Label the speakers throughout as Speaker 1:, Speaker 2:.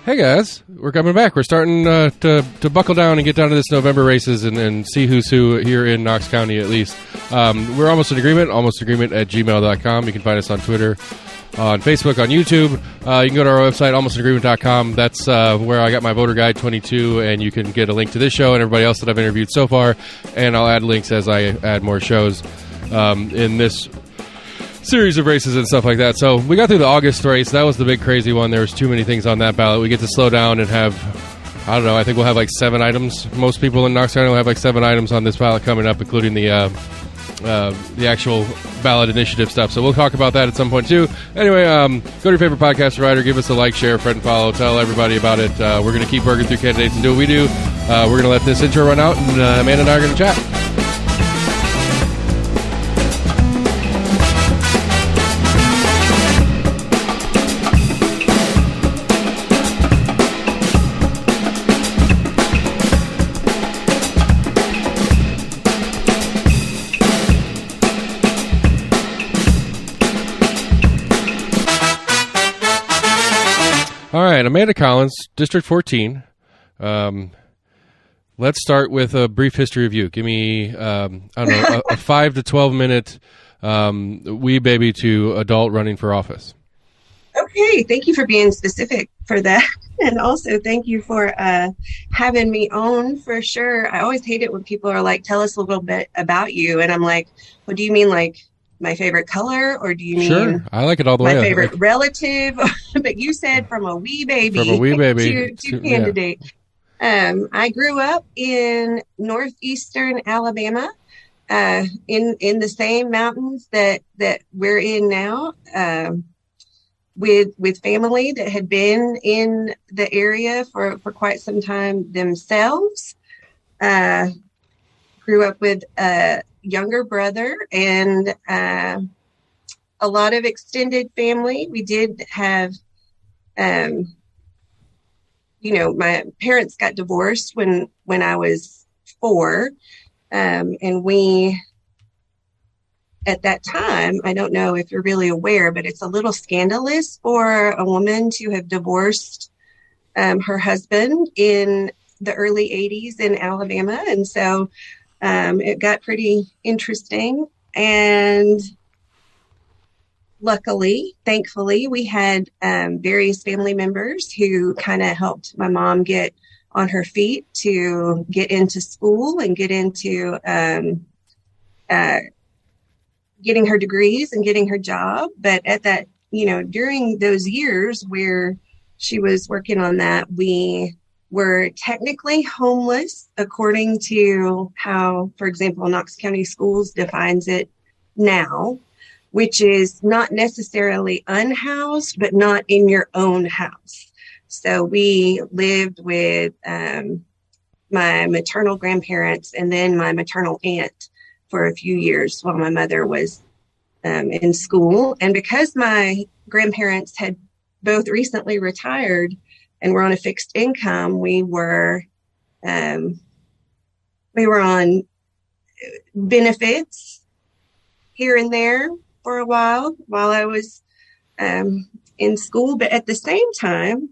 Speaker 1: Hey guys, we're coming back. We're starting to buckle down and get down to this November races and see who's who here in Knox County at least. We're almost in agreement, almostinagreement@gmail.com. You can find us on Twitter, on Facebook, on YouTube. You can go to our website, almostinagreement.com. That's where I got my voter guide 22, and you can get a link to this show and everybody else that I've interviewed so far. And I'll add links as I add more shows in this series of races and stuff like that. So we got through the August race. That was the big crazy one. There was too many things on that ballot. We get to slow down and have, I don't know, I think we'll have like 7 items. Most people in Knox County will have like 7 items on this ballot coming up, including the actual ballot initiative stuff. So we'll talk about that at some point too. Anyway, go to your favorite podcast provider, give us a like, share, friend, and follow, tell everybody about it. We're going to keep working through candidates and do what we do. We're going to let this intro run out, and Amanda and I are going to chat. All right, Amanda Collins, District 14. Let's start with a brief history of you. Give me, I don't know, a 5 to 12 minute wee baby to adult running for office.
Speaker 2: Okay, thank you for being specific for that. And also thank you for having me on for sure. I always hate it when people are like, tell us a little bit about you. And I'm like, what do you mean, like my favorite color, or do you mean
Speaker 1: sure, I like it all the way.
Speaker 2: My favorite relative? But you said from a wee baby, to candidate. Yeah. I grew up in northeastern Alabama, in the same mountains that we're in now, with family that had been in the area for quite some time themselves. Grew up with younger brother and a lot of extended family. We did have, my parents got divorced when I was 4. And we, at that time, I don't know if you're really aware, but it's a little scandalous for a woman to have divorced her husband in the early 80s in Alabama. And so it got pretty interesting, and thankfully, we had various family members who kind of helped my mom get on her feet to get into school and get into getting her degrees and getting her job. But at that, during those years where she was working on that, we were technically homeless according to how, for example, Knox County Schools defines it now, which is not necessarily unhoused, but not in your own house. So we lived with my maternal grandparents and then my maternal aunt for a few years while my mother was in school. And because my grandparents had both recently retired and we're on a fixed income, we were on benefits here and there for a while I was in school. But at the same time,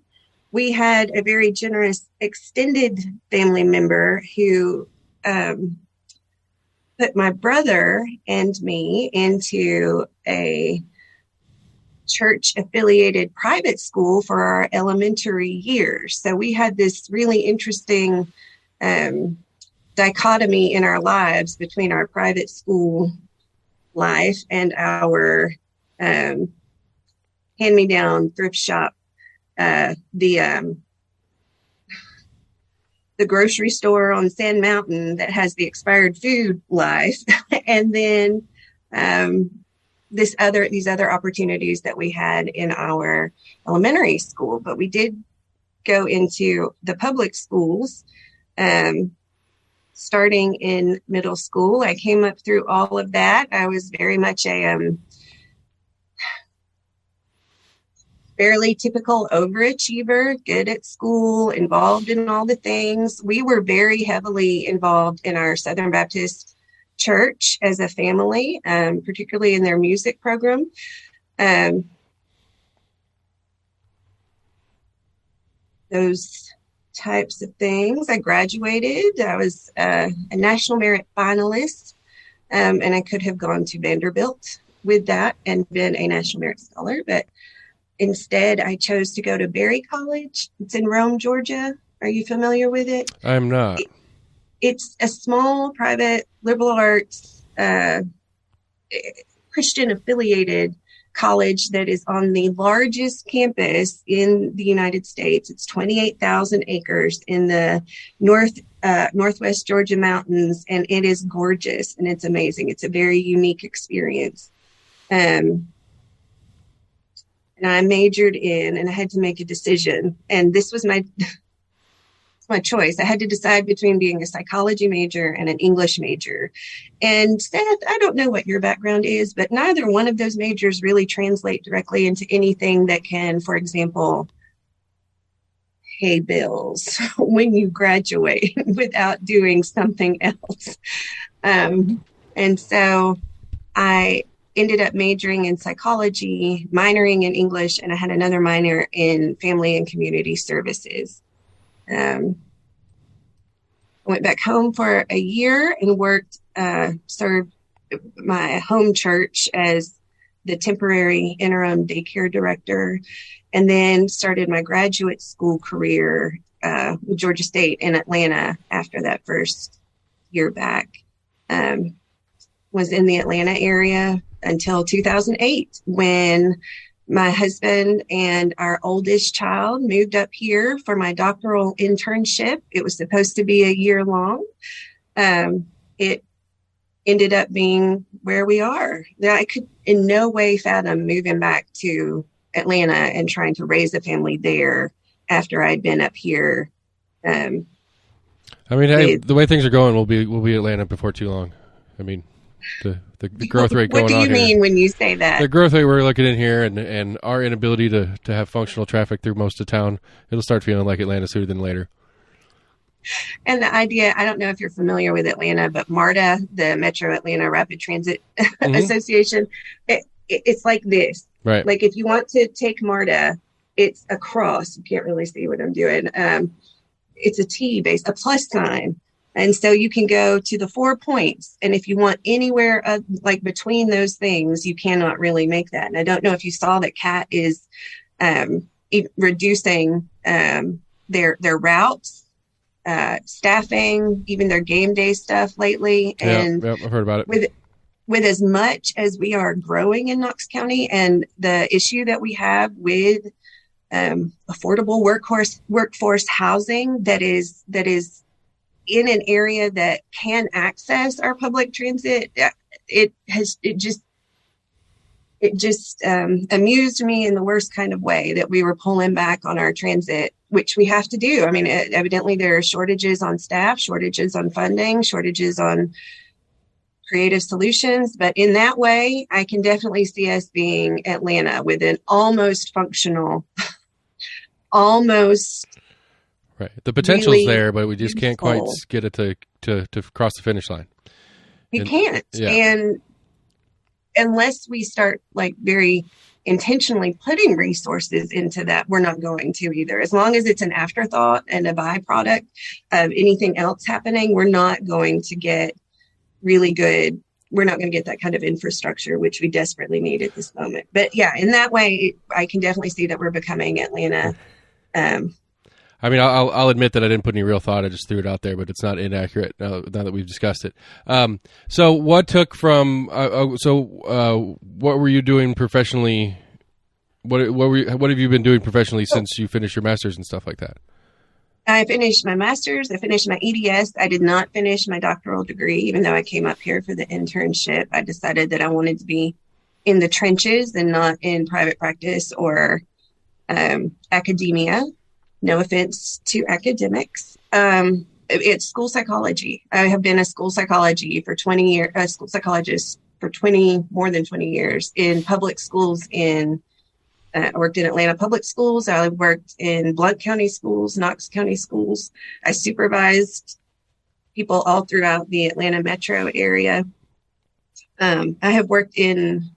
Speaker 2: we had a very generous extended family member who put my brother and me into a church-affiliated private school for our elementary years. So we had this really interesting dichotomy in our lives between our private school life and our hand-me-down thrift shop, the grocery store on Sand Mountain that has the expired food life, and then these other opportunities that we had in our elementary school. But we did go into the public schools, starting in middle school. I came up through all of that. I was very much a fairly typical overachiever, good at school, involved in all the things. We were very heavily involved in our Southern Baptist church as a family, particularly in their music program. those types of things. I graduated. I was a National Merit finalist, and I could have gone to Vanderbilt with that and been a National Merit Scholar, but instead I chose to go to Berry College. It's in Rome, Georgia. Are you familiar with it?
Speaker 1: I'm not.
Speaker 2: It's a small private liberal arts Christian affiliated college that is on the largest campus in the United States. It's 28,000 acres in the northwest Georgia mountains, and it is gorgeous and it's amazing. It's a very unique experience. And I majored in, and I had to make a decision, and this was my choice. I had to decide between being a psychology major and an English major. And Seth, I don't know what your background is, but neither one of those majors really translate directly into anything that can, for example, pay bills when you graduate without doing something else. And so I ended up majoring in psychology, minoring in English, and I had another minor in family and community services. I went back home for a year and served my home church as the temporary interim daycare director, and then started my graduate school career with Georgia State in Atlanta after that first year back. Was in the Atlanta area until 2008, when my husband and our oldest child moved up here for my doctoral internship. It was supposed to be a year long. It ended up being where we are. I could in no way fathom moving back to Atlanta and trying to raise a family there after I'd been up here.
Speaker 1: The way things are going, we'll be Atlanta before too long. I mean, the growth rate going on here.
Speaker 2: What do you mean when you say that?
Speaker 1: The growth rate we're looking in here and our inability to have functional traffic through most of town, it'll start feeling like Atlanta sooner than later.
Speaker 2: And the idea, I don't know if you're familiar with Atlanta, but MARTA, the Metro Atlanta Rapid Transit Association, it's like this.
Speaker 1: Right.
Speaker 2: Like if you want to take MARTA, it's a cross. You can't really see what I'm doing. It's a T base, a plus sign. And so you can go to the 4 points. And if you want anywhere like between those things, you cannot really make that. And I don't know if you saw that CAT is reducing their routes, staffing, even their game day stuff lately. And
Speaker 1: I've heard about it.
Speaker 2: With as much as we are growing in Knox County and the issue that we have with affordable workforce housing that is in an area that can access our public transit, it just amused me in the worst kind of way that we were pulling back on our transit, which we have to do. I mean, evidently there are shortages on staff, shortages on funding, shortages on creative solutions. But in that way, I can definitely see us being Atlanta with an almost functional,
Speaker 1: Right. The potential's really there, but we just can't quite get it to cross the finish line.
Speaker 2: You can't. Yeah. And unless we start like very intentionally putting resources into that, we're not going to either. As long as it's an afterthought and a byproduct of anything else happening, we're not going to get really good. We're not going to get that kind of infrastructure, which we desperately need at this moment. But yeah, in that way, I can definitely see that we're becoming Atlanta.
Speaker 1: I mean, I'll admit that I didn't put any real thought. I just threw it out there, but it's not inaccurate now that we've discussed it. So what took from? What were you doing professionally? What have you been doing professionally since you finished your master's and stuff like that?
Speaker 2: I finished my master's. I finished my EDS. I did not finish my doctoral degree, even though I came up here for the internship. I decided that I wanted to be in the trenches and not in private practice or academia. No offense to academics. It's school psychology. I have been a school psychologist for 20 years, more than 20 years in public schools. I worked in Atlanta public schools. I worked in Blount County schools, Knox County schools. I supervised people all throughout the Atlanta metro area. I have worked in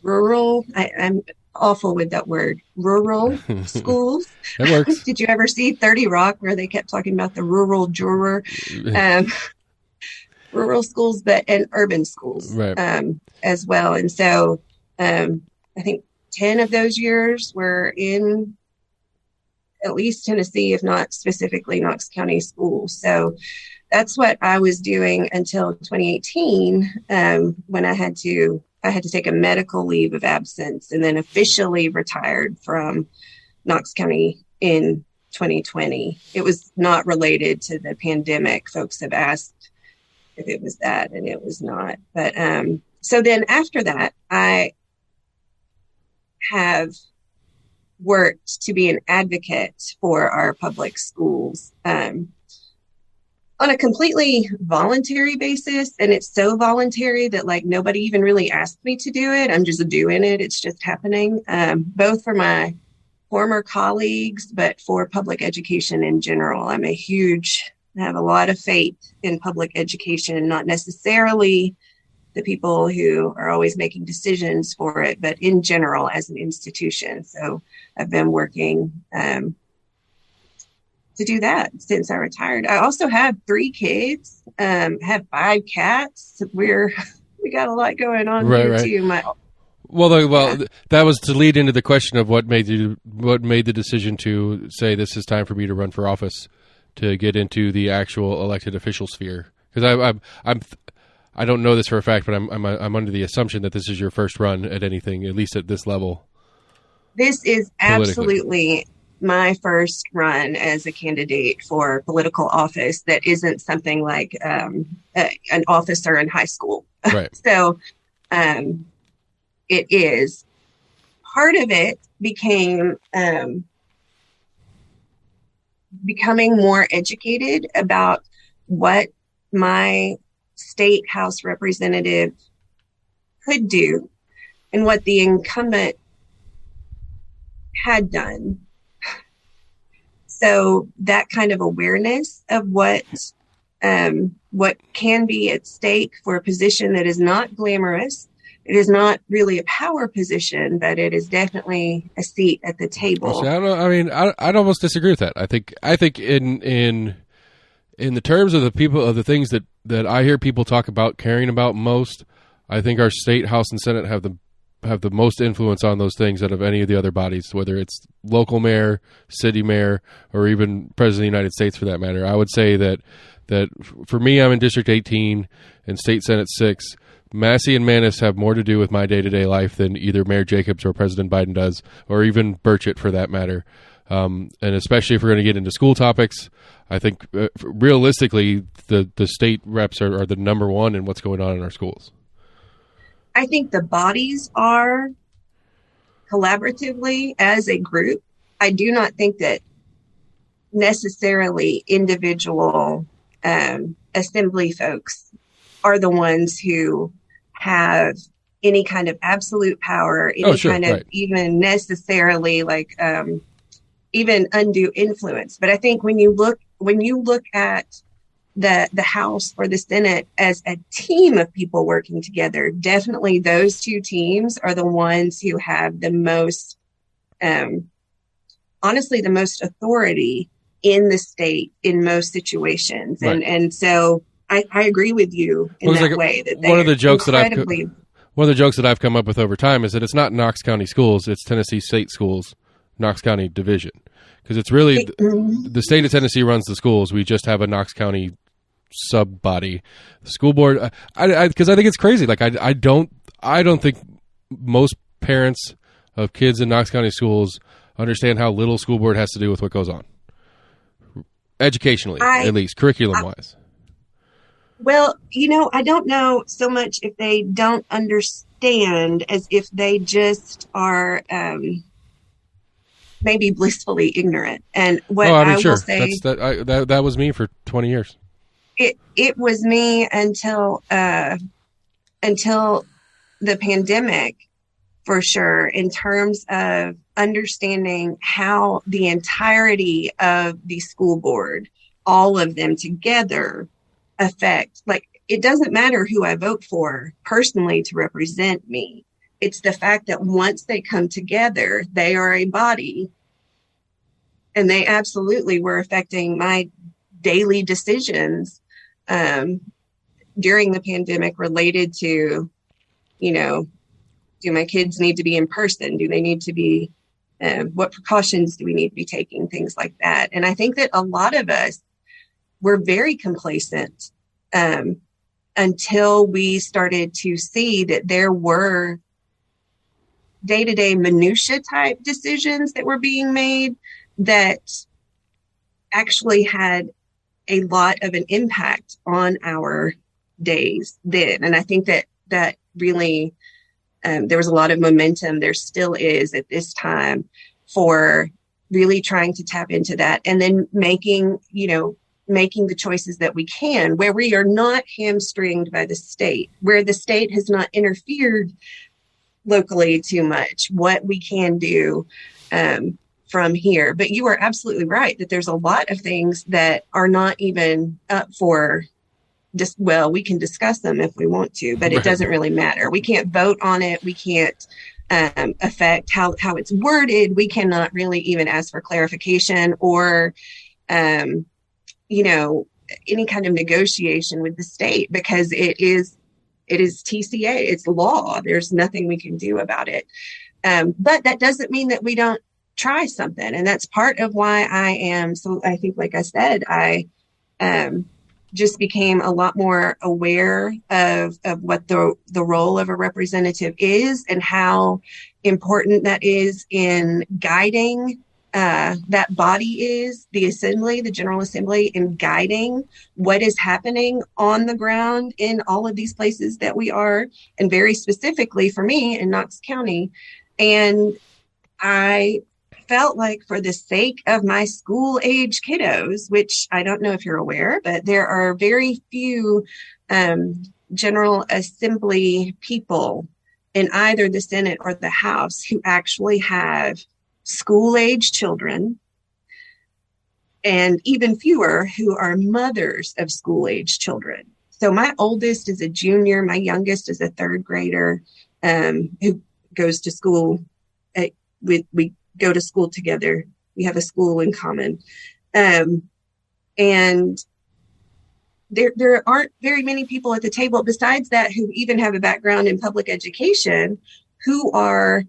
Speaker 2: rural. I'm awful with that word, rural schools.
Speaker 1: That works.
Speaker 2: Did you ever see 30 Rock where they kept talking about the rural juror? Rural schools, and urban schools,
Speaker 1: right.
Speaker 2: As well. And so I think 10 of those years were in at least Tennessee, if not specifically Knox County schools. So that's what I was doing until 2018, when I had to take a medical leave of absence and then officially retired from Knox County in 2020. It was not related to the pandemic. Folks have asked if it was that, and it was not. But so then after that, I have worked to be an advocate for our public schools on a completely voluntary basis. And it's so voluntary that like nobody even really asked me to do it. I'm just doing it. It's just happening, both for my former colleagues, but for public education in general. I have a lot of faith in public education, not necessarily the people who are always making decisions for it, but in general as an institution. So I've been working to do that since I retired. I also have 3 kids, have 5 cats. We got a lot going on here too.
Speaker 1: That was to lead into the question of what made the decision to say this is time for me to run for office, to get into the actual elected official sphere. Because I don't know this for a fact, but I'm under the assumption that this is your first run at anything, at least at this level.
Speaker 2: This is absolutely my first run as a candidate for political office that isn't something like an officer in high school.
Speaker 1: Right.
Speaker 2: So it is. Part of it became becoming more educated about what my state House representative could do and what the incumbent had done. So that kind of awareness of what can be at stake for a position that is not glamorous. It is not really a power position, but it is definitely a seat at the table.
Speaker 1: See, I don't know. I mean, I'd almost disagree with that. I think in the terms of the things that I hear people talk about caring about most, I think our state House and Senate have the most influence on those things out of any of the other bodies, whether it's local mayor, city mayor, or even president of the United States for that matter. I would say that for me, I'm in District 18 and State Senate 6. Massey and Maness have more to do with my day-to-day life than either Mayor Jacobs or President Biden does, or even Burchett for that matter. And especially if we're going to get into school topics, I think realistically, the state reps are the number one in what's going on in our schools.
Speaker 2: I think the bodies are collaboratively as a group. I do not think that necessarily individual assembly folks are the ones who have any kind of absolute power, even necessarily like even undue influence. But I think when you look at the House or the Senate as a team of people working together, definitely those two teams are the ones who have the most, honestly, the most authority in the state in most situations. Right. And so I agree with you in that way. That
Speaker 1: one of the jokes that I've come up with over time is that it's not Knox County Schools, it's Tennessee State Schools, Knox County Division. Because it's really the state of Tennessee runs the schools. We just have a Knox County sub body, the school board. Because I think it's crazy. Like I don't think most parents of kids in Knox County schools understand how little school board has to do with what goes on, educationally, at least curriculum wise.
Speaker 2: Well, I don't know so much if they don't understand as if they just are maybe blissfully ignorant. And what I will say,
Speaker 1: that was me for 20 years.
Speaker 2: It was me until the pandemic, for sure, in terms of understanding how the entirety of the school board, all of them together, affect, like, it doesn't matter who I vote for personally to represent me. It's the fact that once they come together, they are a body, and they absolutely were affecting my daily decisions during the pandemic related to, do my kids need to be in person? Do they need to be, what precautions do we need to be taking? Things like that. And I think that a lot of us were very complacent until we started to see that there were day-to-day minutia type decisions that were being made that actually had a lot of an impact on our days then. And I think that really, there was a lot of momentum. There still is at this time for really trying to tap into that, and then making the choices that we can, where we are not hamstringed by the state, where the state has not interfered locally too much, what we can do from here. But you are absolutely right that there's a lot of things that are not even up for we can discuss them if we want to, but it doesn't really matter. We can't vote on it. We can't affect how it's worded. We cannot really even ask for clarification or, any kind of negotiation with the state, because it is TCA. It's law. There's nothing we can do about it. But that doesn't mean that we don't try something. And that's part of why I am. So I think, like I said, I just became a lot more aware of what the role of a representative is and how important that is in guiding that body is, the assembly, the General Assembly, in guiding what is happening on the ground in all of these places that we are, and very specifically for me in Knox County. And I felt like, for the sake of my school age kiddos, which I don't know if you're aware, but there are very few General Assembly people in either the Senate or the House who actually have school age children, and even fewer who are mothers of school age children. So my oldest is a junior. My youngest is a third grader who goes to school. We go to school together. We have a school in common. And there aren't very many people at the table besides that who even have a background in public education who are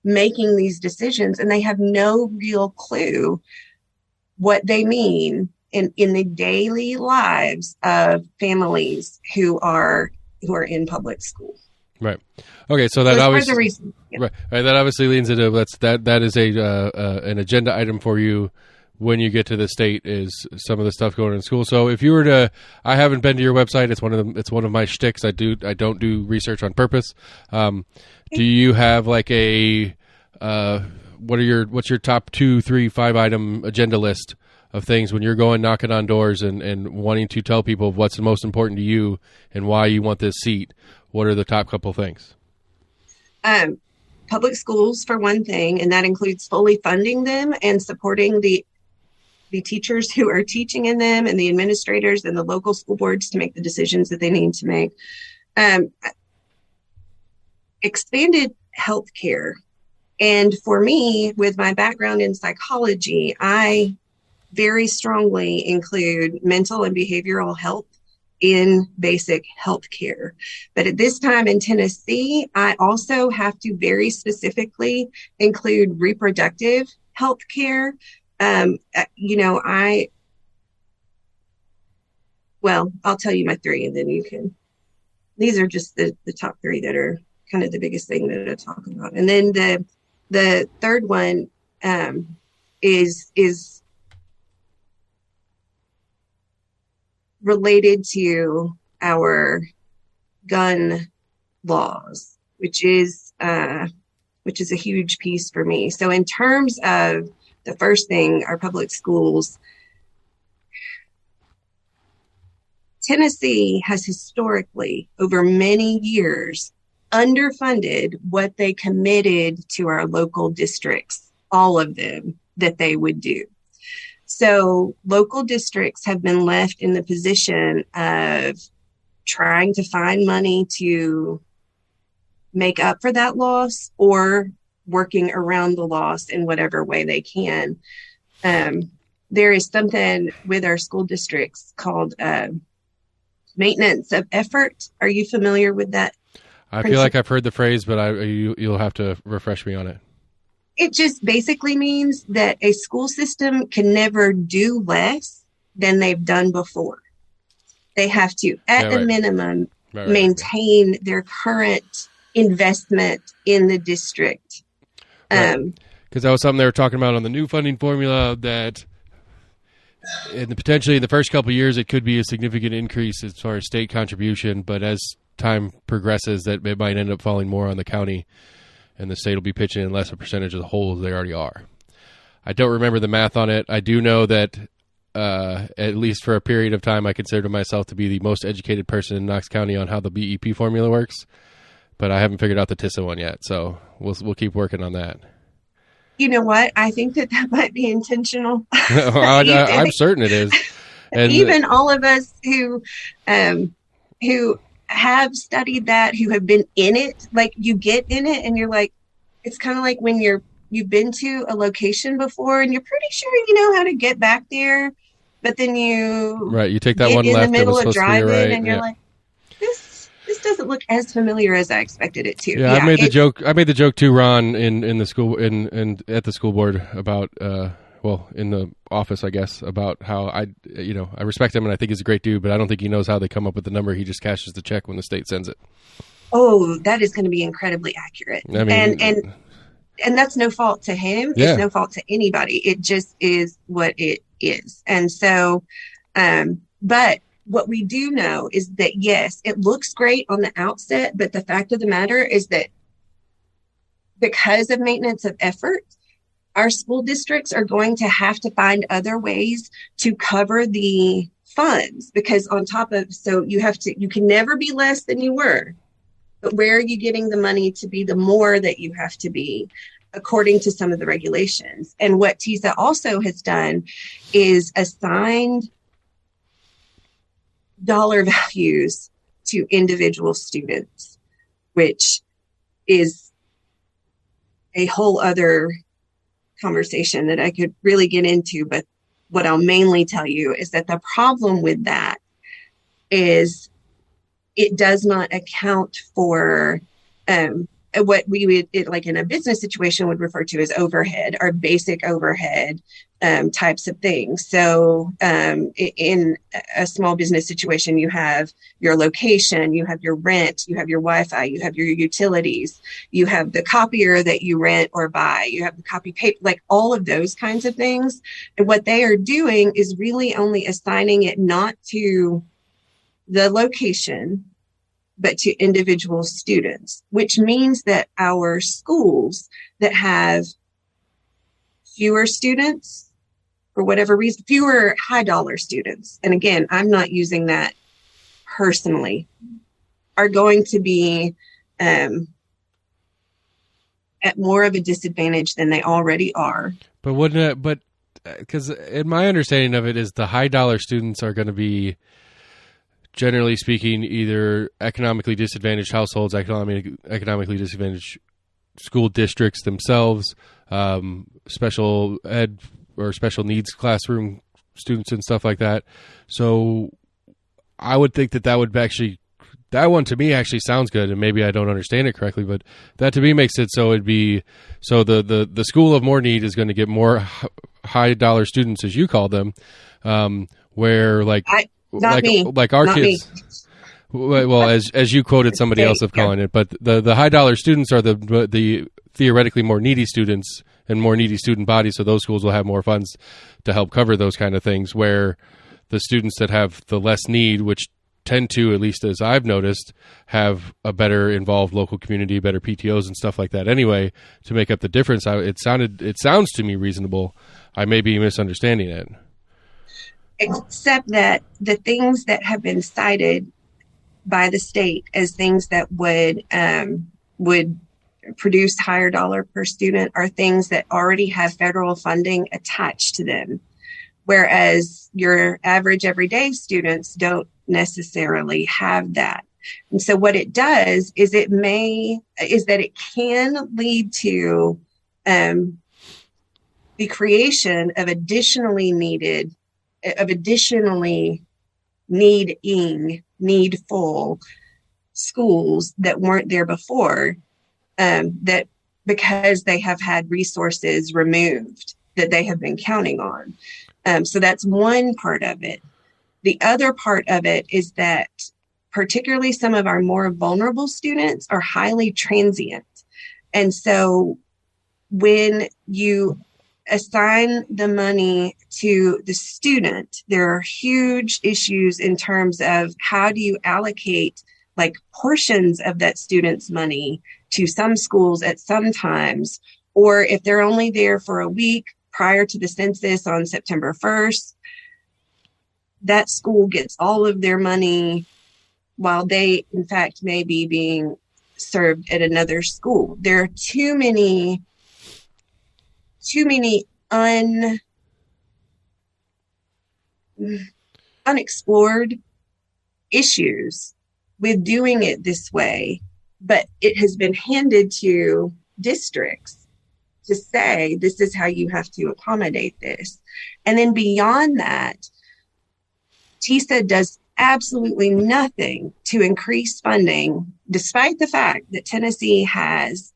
Speaker 2: making these decisions, and they have no real clue what they mean in the daily lives of families who are in public school.
Speaker 1: Right. Okay. So that obviously,
Speaker 2: yeah.
Speaker 1: right. That obviously leans into that is an agenda item for you when you get to the state, is some of the stuff going on in school. So if you were to, I haven't been to your website. It's one of my shticks. I don't do research on purpose. Do you have like a what's your top 2, 3, 5 item agenda list of things when you're going knocking on doors and wanting to tell people what's the most important to you and why you want this seat? What are the top couple things?
Speaker 2: Public schools, for one thing, and that includes fully funding them and supporting the teachers who are teaching in them, and the administrators and the local school boards to make the decisions that they need to make. Expanded healthcare. And for me, with my background in psychology, I very strongly include mental and behavioral health in basic health care. But at this time in Tennessee, I also have to very specifically include reproductive health care. I'll tell you my 3, and then these are just the top 3 that are kind of the biggest thing that I talk about. And then the third one is related to our gun laws, which is a huge piece for me. So in terms of the first thing, our public schools, Tennessee has historically, over many years, underfunded what they committed to our local districts, all of them, that they would do. So local districts have been left in the position of trying to find money to make up for that loss or working around the loss in whatever way they can. There is something with our school districts called maintenance of effort. Are you familiar with that?
Speaker 1: I feel like I've heard the phrase, but you'll have to refresh me on it.
Speaker 2: It just basically means that a school system can never do less than they've done before. They have to, at a minimum, maintain their current investment in the district.
Speaker 1: Because that was something they were talking about on the new funding formula, that potentially in the first couple of years it could be a significant increase as far as state contribution, but as time progresses that it might end up falling more on the county and the state will be pitching in less a percentage of the whole as they already are. I don't remember the math on it. I do know that at least for a period of time I considered myself to be the most educated person in Knox County on how the BEP formula works, but I haven't figured out the TISA one yet, so we'll keep working on that.
Speaker 2: You know what? I think that might be intentional.
Speaker 1: I'm certain it is. And
Speaker 2: even all of us who have studied that, who have been in it, like you get in it and you're like, it's kind of like when you've been to a location before and you're pretty sure you know how to get back there, but then you
Speaker 1: take that one left
Speaker 2: in the middle
Speaker 1: that was
Speaker 2: of driving
Speaker 1: right.
Speaker 2: And you're like, this doesn't look as familiar as I expected it to.
Speaker 1: Yeah, I made the joke to Ron in the school in at the school board about in the office, I guess, about how I respect him and I think he's a great dude, but I don't think he knows how they come up with the number. He just cashes the check when the state sends it.
Speaker 2: Oh, that is going to be incredibly accurate. I mean, and that's no fault to him. Yeah. It's no fault to anybody. It just is what it is. And so, but what we do know is that, yes, it looks great on the outset, but the fact of the matter is that because of maintenance of effort, our school districts are going to have to find other ways to cover the funds, because you can never be less than you were, but where are you getting the money to be the more that you have to be according to some of the regulations? And what TISA also has done is assigned dollar values to individual students, which is a whole other conversation that I could really get into. But what I'll mainly tell you is that the problem with that is it does not account for what we would, like in a business situation, would refer to as overhead or basic overhead types of things. So in a small business situation, you have your location, you have your rent, you have your Wi-Fi, you have your utilities, you have the copier that you rent or buy, you have the copy paper, like all of those kinds of things. And what they are doing is really only assigning it not to the location, but to individual students, which means that our schools that have fewer students, for whatever reason, fewer high dollar students, and again, I'm not using that personally, are going to be at more of a disadvantage than they already are.
Speaker 1: But wouldn't it, because in my understanding of it is the high dollar students are going to be, generally speaking, either economically disadvantaged households, economically disadvantaged school districts themselves, special ed or special needs classroom students and stuff like that. So I would think that that one to me actually sounds good, and maybe I don't understand it correctly, but that to me makes it so the school of more need is going to get more high dollar students, as you call them, where like our
Speaker 2: not
Speaker 1: kids. Me. Well, as you quoted somebody else of calling it, but the high dollar students are the theoretically more needy students and more needy student bodies. So those schools will have more funds to help cover those kind of things. Where the students that have the less need, which tend to, at least as I've noticed, have a better involved local community, better PTOs and stuff like that. Anyway, to make up the difference, it sounds to me reasonable. I may be misunderstanding it.
Speaker 2: Except that the things that have been cited by the state as things that would produce higher dollar per student are things that already have federal funding attached to them, whereas your average everyday students don't necessarily have that. And so what it does is that it can lead to the creation of additionally needful schools that weren't there before, that because they have had resources removed that they have been counting on. So that's one part of it. The other part of it is that particularly some of our more vulnerable students are highly transient. And so when you assign the money to the student, there are huge issues in terms of how do you allocate like portions of that student's money to some schools at some times, or if they're only there for a week prior to the census on September 1st, that school gets all of their money while they, in fact, may be being served at another school. There are too many unexplored issues with doing it this way, but it has been handed to districts to say, this is how you have to accommodate this. And then beyond that, TISA does absolutely nothing to increase funding, despite the fact that Tennessee has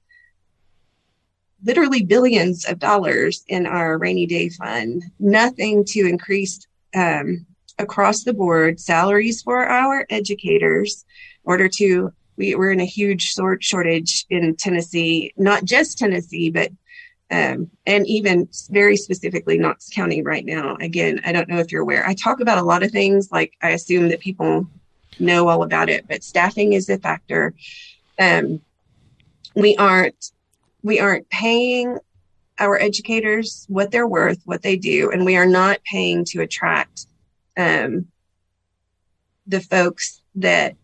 Speaker 2: literally billions of dollars in our rainy day fund, nothing to increase across the board salaries for our educators in order to, we're in a huge shortage in Tennessee, not just Tennessee, but and even very specifically Knox County right now. Again, I don't know if you're aware. I talk about a lot of things, like I assume that people know all about it, but staffing is a factor. We aren't paying our educators what they're worth, what they do, and we are not paying to attract the folks that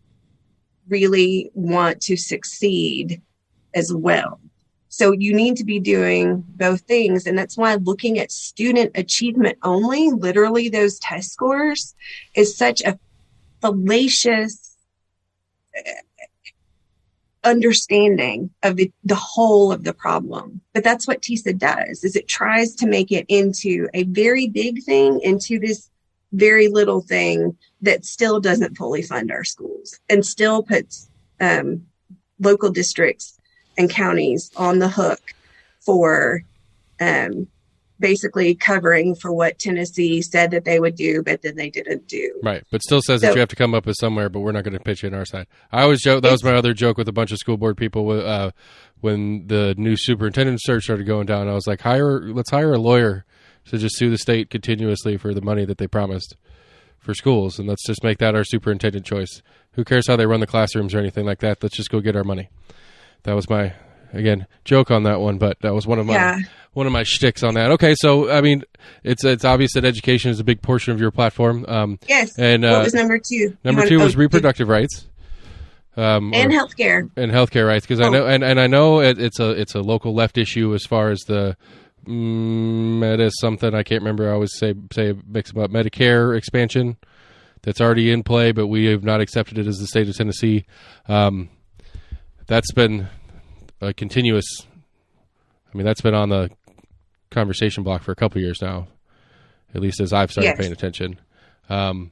Speaker 2: really want to succeed as well. So you need to be doing both things. And that's why looking at student achievement only, literally those test scores, is such a fallacious understanding of the whole of the problem. But that's what TISA does, is it tries to make it into a very big thing, into this very little thing that still doesn't fully fund our schools and still puts local districts and counties on the hook for basically covering for what Tennessee said that they would do, but then they didn't do.
Speaker 1: Right, but still says that you have to come up with somewhere, but we're not going to pitch in our side. I always joke, that was my other joke with a bunch of school board people when the new superintendent search started going down. I was like, let's hire a lawyer to just sue the state continuously for the money that they promised for schools, and let's just make that our superintendent choice. Who cares how they run the classrooms or anything like that? Let's just go get our money. That was my, again, joke on that one, but that was one of my shticks on that. Okay, so I mean, it's obvious that education is a big portion of your platform.
Speaker 2: Yes.
Speaker 1: And
Speaker 2: what was number two?
Speaker 1: Number two was reproductive rights.
Speaker 2: And healthcare.
Speaker 1: And healthcare rights, because I know, and I know it's a local left issue as far as the it is something I can't remember. I always say mix them up. Medicare expansion that's already in play, but we have not accepted it as the state of Tennessee. That's been a continuous. I mean, that's been on the conversation block for a couple of years now, at least as I've started paying attention. And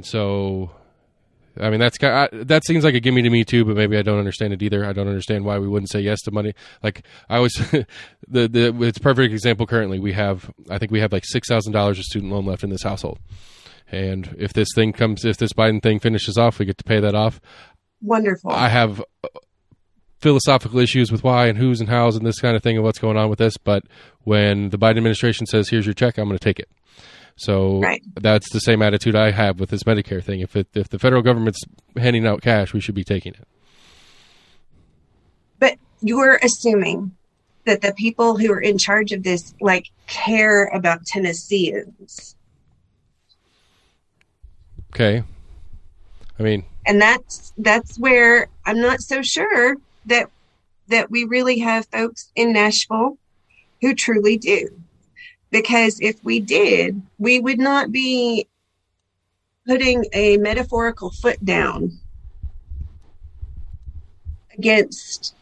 Speaker 1: so, I mean, that seems like a gimme to me too, but maybe I don't understand it either. I don't understand why we wouldn't say yes to money. Like I always, it's a perfect example. Currently, I think we have like $6,000 of student loan left in this household. And if this Biden thing finishes off, we get to pay that off.
Speaker 2: Wonderful.
Speaker 1: I have philosophical issues with why and who's and how's and this kind of thing and what's going on with this. But when the Biden administration says, here's your check, I'm going to take it. So That's the same attitude I have with this Medicare thing. If the federal government's handing out cash, we should be taking it.
Speaker 2: But you're assuming that the people who are in charge of this, like, care about Tennesseans.
Speaker 1: Okay. I mean,
Speaker 2: and that's where I'm not so sure that we really have folks in Nashville who truly do. Because if we did, we would not be putting a metaphorical foot down against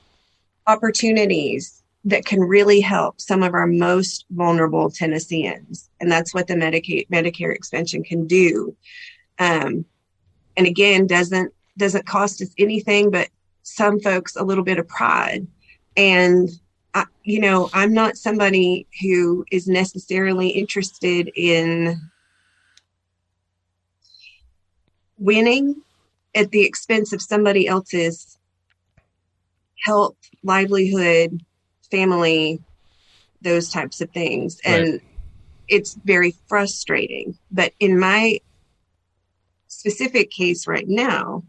Speaker 2: opportunities that can really help some of our most vulnerable Tennesseans. And that's what the Medicare expansion can do. And again, doesn't cost us anything, but some folks a little bit of pride. And, I'm not somebody who is necessarily interested in winning at the expense of somebody else's health, livelihood, family, those types of things. And
Speaker 1: Right.
Speaker 2: It's very frustrating. But in my specific case right now,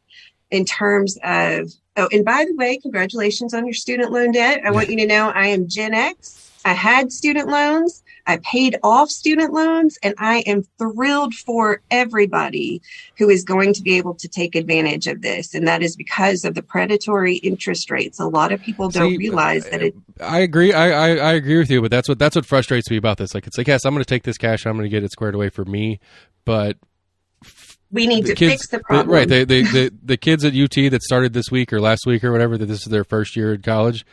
Speaker 2: in terms of, and by the way, congratulations on your student loan debt. I want you to know I am Gen X. I had student loans. I paid off student loans, and I am thrilled for everybody who is going to be able to take advantage of this. And that is because of the predatory interest rates. A lot of people don't realize that it.
Speaker 1: I agree. I agree with you, but that's what frustrates me about this. Like, it's like, yes, I'm going to take this cash, I'm going to get it squared away for me, but
Speaker 2: we need to fix the problem.
Speaker 1: Right. The kids at UT that started this week or last week or whatever, that this is their first year in college,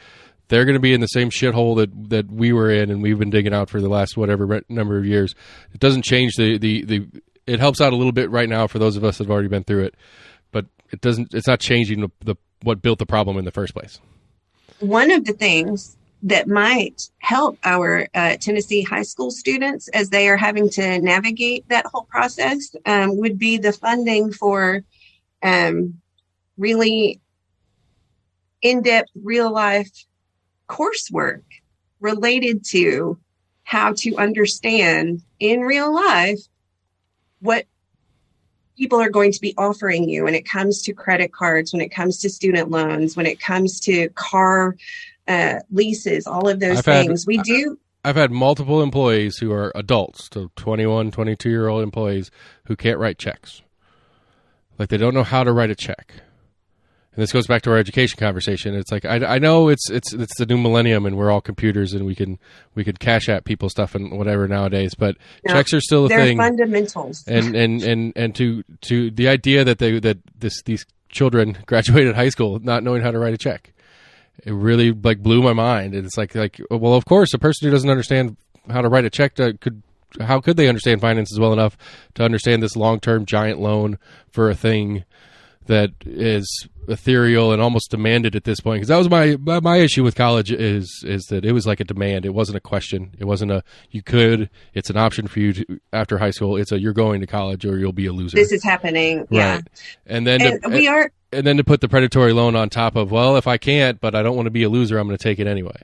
Speaker 1: they're going to be in the same shithole that we were in and we've been digging out for the last whatever number of years. It doesn't change it helps out a little bit right now for those of us that have already been through it, but it's not changing what built the problem in the first place.
Speaker 2: One of the things that might help our Tennessee high school students as they are having to navigate that whole process would be the funding for really in-depth real-life coursework related to how to understand in real life what people are going to be offering you when it comes to credit cards, when it comes to student loans, when it comes to car leases, all of those things. I've
Speaker 1: had multiple employees who are adults, so 21, 22-year-old employees who can't write checks. Like, they don't know how to write a check. And this goes back to our education conversation. It's like, I know it's the new millennium and we're all computers and we can cash at people stuff and whatever nowadays, but checks are still a thing.
Speaker 2: They're fundamentals.
Speaker 1: And to the idea that these children graduated high school not knowing how to write a check, it really blew my mind. And it's like, well, of course, a person who doesn't understand how to write a check how could they understand finances well enough to understand this long-term giant loan for a thing that is ethereal and almost demanded at this point? Because that was my issue with college is that it was like a demand. It wasn't a question. It wasn't it's an option for you to, after high school. It's you're going to college or you'll be a loser.
Speaker 2: This is happening. Yeah.
Speaker 1: Right. And then to put the predatory loan on top of, well, if I can't, but I don't want to be a loser, I'm going to take it anyway.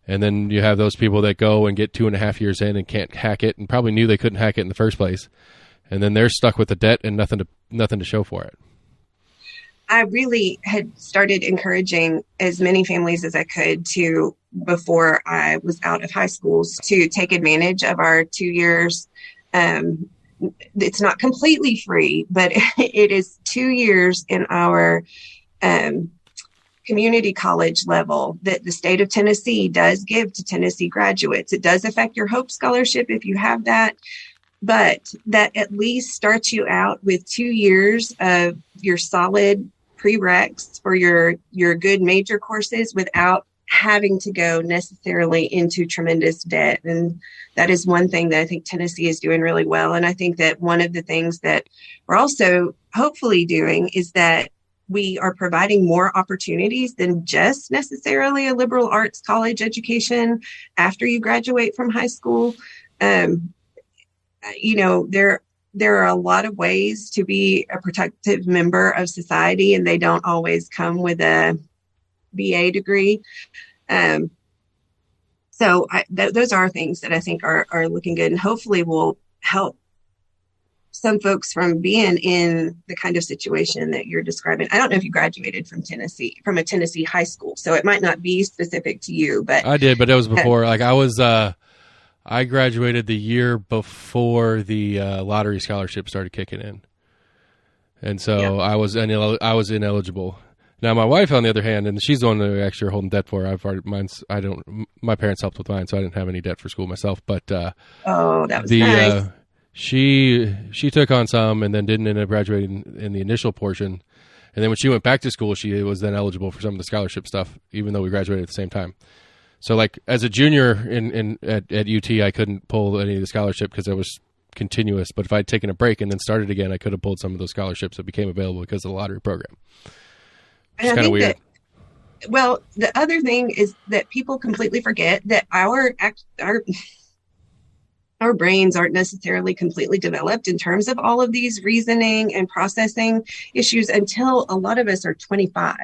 Speaker 1: And then you have those people that go and get 2.5 years in and can't hack it and probably knew they couldn't hack it in the first place. And then they're stuck with the debt and nothing to show for it.
Speaker 2: I really had started encouraging as many families as I could to, before I was out of high schools, to take advantage of our 2 years. It's not completely free, but it is 2 years in our community college level that the state of Tennessee does give to Tennessee graduates. It does affect your Hope Scholarship if you have that, but that at least starts you out with 2 years of your solid prereqs for your good major courses without having to go necessarily into tremendous debt. And that is one thing that I think Tennessee is doing really well. And I think that one of the things that we're also hopefully doing is that we are providing more opportunities than just necessarily a liberal arts college education after you graduate from high school. There are a lot of ways to be a productive member of society, and they don't always come with a BA degree. So those are things that I think are looking good and hopefully will help some folks from being in the kind of situation that you're describing. I don't know if you graduated from a Tennessee high school, so it might not be specific to you, but
Speaker 1: I did, but it was before. I graduated the year before the lottery scholarship started kicking in, and so I was ineligible. Now my wife, on the other hand, and she's the one that I actually are holding debt for. My parents helped with mine, so I didn't have any debt for school myself. But
Speaker 2: that was nice.
Speaker 1: She took on some and then didn't end up graduating in the initial portion, And then when she went back to school, she was then eligible for some of the scholarship stuff, even though we graduated at the same time. So like as a junior at UT, I couldn't pull any of the scholarship because I was continuous. But if I'd taken a break and then started again, I could have pulled some of those scholarships that became available because of the lottery program. It's kind of weird.
Speaker 2: Well, the other thing is that people completely forget that our brains aren't necessarily completely developed in terms of all of these reasoning and processing issues until a lot of us are 25.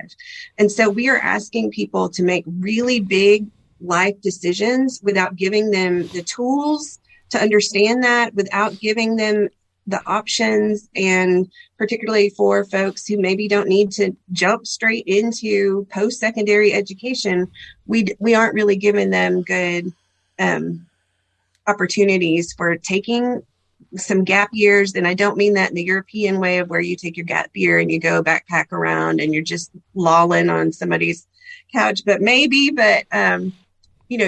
Speaker 2: And so we are asking people to make really big life decisions without giving them the tools to understand that, without giving them the options, and particularly for folks who maybe don't need to jump straight into post-secondary education, we aren't really giving them good opportunities for taking some gap years. And I don't mean that in the European way of where you take your gap year and you go backpack around and you're just lolling on somebody's couch, but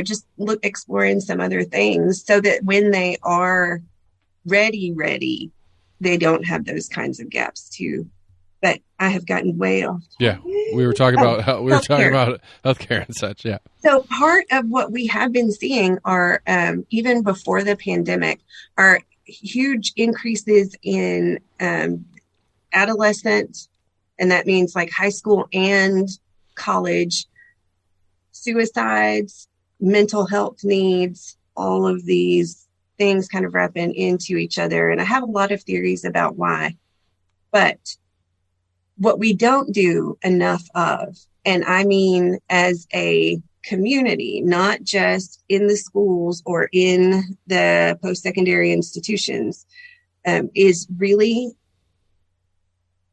Speaker 2: just exploring some other things so that when they are ready, they don't have those kinds of gaps too. But I have gotten way off.
Speaker 1: Yeah, we were talking about healthcare and such. Yeah.
Speaker 2: So part of what we have been seeing are even before the pandemic are huge increases in adolescent, and that means like high school and college suicides, mental health needs, all of these things kind of wrapping into each other. And I have a lot of theories about why. But what we don't do enough of, and I mean as a community, not just in the schools or in the post-secondary institutions, is really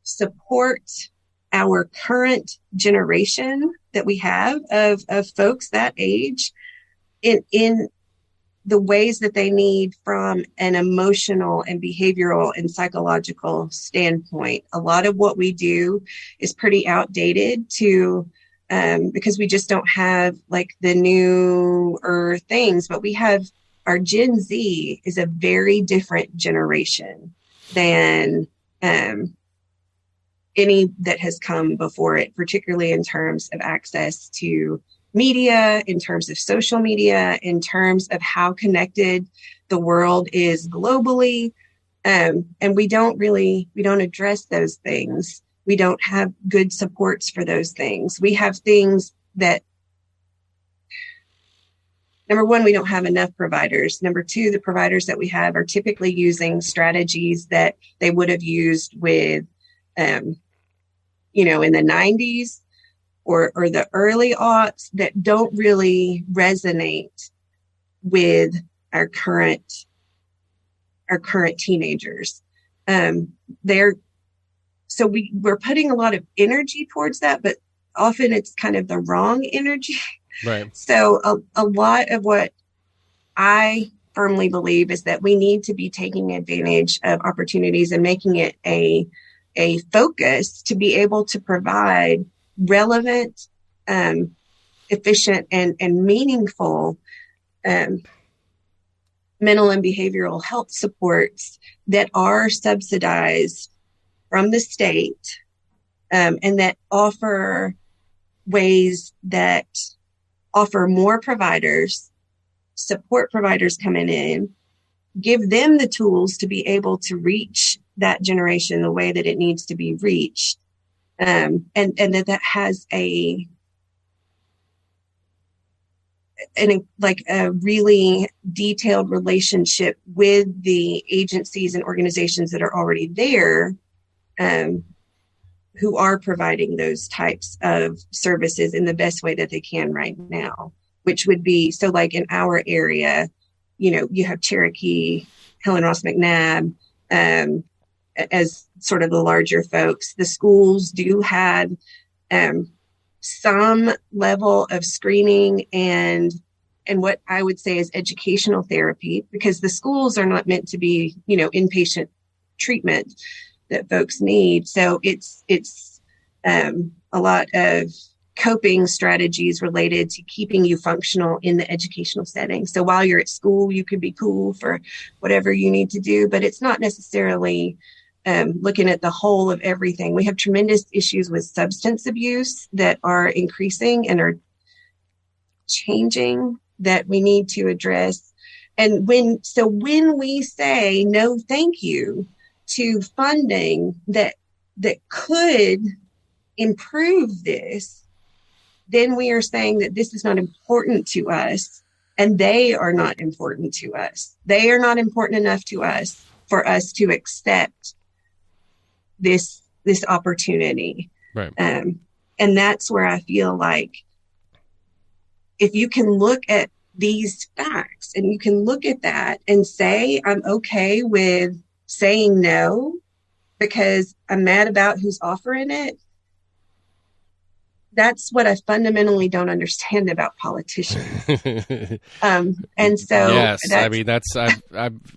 Speaker 2: support our current generation that we have of folks that age in the ways that they need from an emotional and behavioral and psychological standpoint. A lot of what we do is pretty outdated because we just don't have like the newer things, but we have our Gen Z is a very different generation than any that has come before it, particularly in terms of access to media, in terms of social media, in terms of how connected the world is globally. And we don't address those things. We don't have good supports for those things. We have things that, number one, we don't have enough providers. Number two, the providers that we have are typically using strategies that they would have used with, in the 90s. Or the early aughts that don't really resonate with our current teenagers. We're putting a lot of energy towards that, but often it's kind of the wrong energy.
Speaker 1: Right.
Speaker 2: So a lot of what I firmly believe is that we need to be taking advantage of opportunities and making it a focus to be able to provide relevant, efficient, and meaningful mental and behavioral health supports that are subsidized from the state, and that offer ways that offer more providers, support providers coming in, give them the tools to be able to reach that generation the way that it needs to be reached. And that has a really detailed relationship with the agencies and organizations that are already there, who are providing those types of services in the best way that they can right now, which would be, so like in our area, you have Cherokee, Helen Ross McNabb, as sort of the larger folks. The schools do have some level of screening and what I would say is educational therapy, because the schools are not meant to be, inpatient treatment that folks need. So it's a lot of coping strategies related to keeping you functional in the educational setting. So while you're at school, you could be cool for whatever you need to do, but it's not necessarily looking at the whole of everything. We have tremendous issues with substance abuse that are increasing and are changing that we need to address. And when we say no, thank you to funding that could improve this, then we are saying that this is not important to us, and they are not important to us. They are not important enough to us for us to accept this opportunity.
Speaker 1: Right.
Speaker 2: And that's where I feel like if you can look at these facts and you can look at that and say, I'm okay with saying no because I'm mad about who's offering it. That's what I fundamentally don't understand about politicians. And so,
Speaker 1: yes, I mean,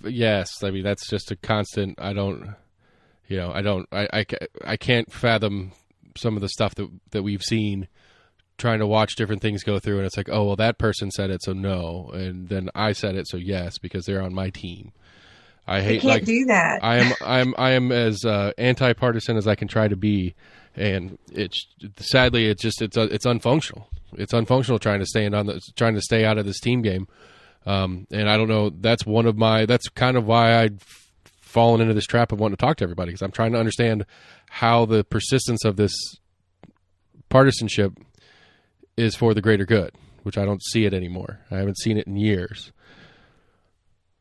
Speaker 1: yes, I mean, that's just a constant. I can't fathom some of the stuff that we've seen trying to watch different things go through. And it's like, oh, well, that person said it, so no. And then I said it, so yes, because they're on my team. I hate,
Speaker 2: can't do that.
Speaker 1: I am as anti-partisan as I can try to be. And it's sadly, it's unfunctional. It's unfunctional trying to stay out of this team game. And I don't know. That's kind of why I'd fallen into this trap of wanting to talk to everybody, because I'm trying to understand how the persistence of this partisanship is for the greater good, which I don't see it anymore. I haven't seen it in years.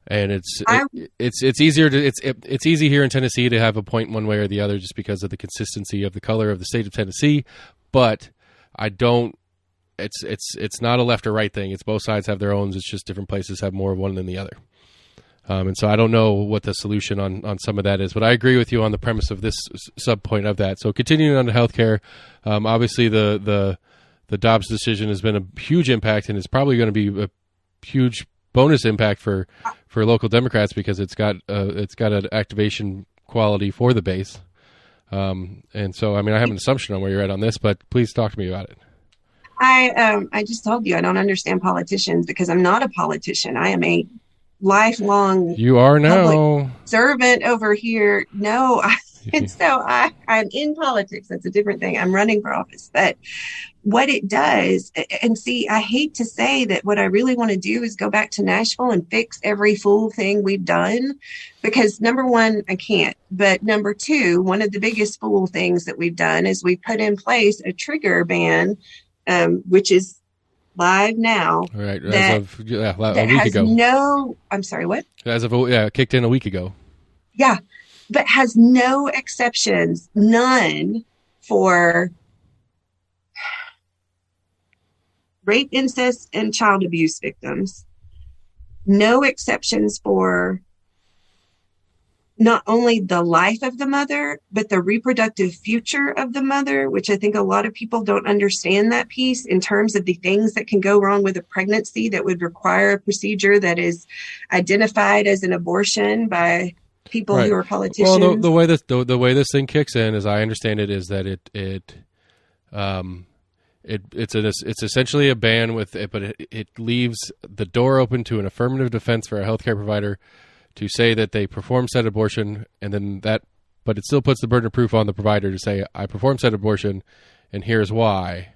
Speaker 1: And it's easier to it's easy here in Tennessee to have a point one way or the other just because of the consistency of the color of the state of Tennessee, but I don't. It's not a left or right thing. It's both sides have their own. It's just different places have more of one than the other. And so I don't know what the solution on some of that is, but I agree with you on the premise of this sub point of that. So continuing on to healthcare, obviously the Dobbs decision has been a huge impact, and it's probably going to be a huge bonus impact for local Democrats because it's got an activation quality for the base. And so, I mean, I have an assumption on where you're at on this, but please talk to me about it.
Speaker 2: I just told you I don't understand politicians because I'm not a politician. I am a lifelong
Speaker 1: you are now
Speaker 2: servant over here. No, and so I'm in politics. That's a different thing. I'm running for office, but what it does, and see, I hate to say that what I really want to do is go back to Nashville and fix every fool thing we've done, because number one, I can't. But number two, one of the biggest fool things that we've done is we put in place a trigger ban, which is live now.
Speaker 1: Right, as of a week ago.
Speaker 2: No, I'm sorry, what?
Speaker 1: As of kicked in a week ago.
Speaker 2: Yeah, but has no exceptions, none for rape, incest, and child abuse victims. No exceptions for not only the life of the mother, but the reproductive future of the mother, which I think a lot of people don't understand that piece in terms of the things that can go wrong with a pregnancy that would require a procedure that is identified as an abortion by people who are politicians.
Speaker 1: Well, the way this thing kicks in, as I understand it, is that it's essentially a ban with it, but it leaves the door open to an affirmative defense for a healthcare provider to say that they perform said abortion, and then but it still puts the burden of proof on the provider to say, I performed said abortion, and here's why,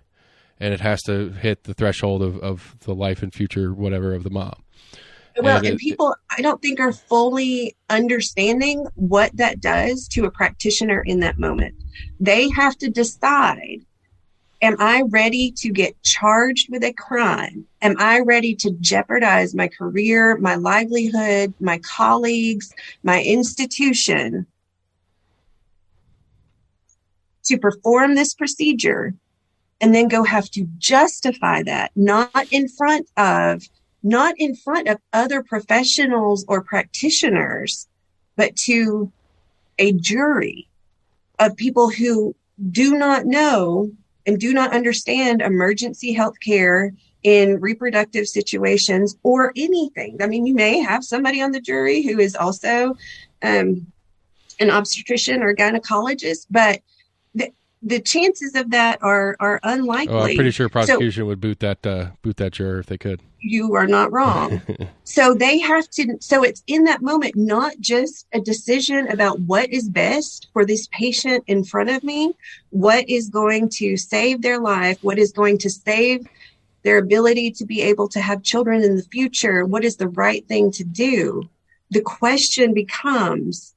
Speaker 1: and it has to hit the threshold of the life and future whatever of the mom.
Speaker 2: Well, and people, I don't think, are fully understanding what that does to a practitioner in that moment. They have to decide, am I ready to get charged with a crime? Am I ready to jeopardize my career, my livelihood, my colleagues, my institution to perform this procedure and then go have to justify that, not in front of other professionals or practitioners, but to a jury of people who do not know and do not understand emergency health care in reproductive situations or anything. I mean, you may have somebody on the jury who is also an obstetrician or gynecologist, but the chances of that are unlikely.
Speaker 1: Oh, I'm pretty sure prosecution would boot that juror if they could.
Speaker 2: You are not wrong. So they have to, so it's in that moment, not just a decision about what is best for this patient in front of me, what is going to save their life, what is going to save their ability to be able to have children in the future, what is the right thing to do? The question becomes,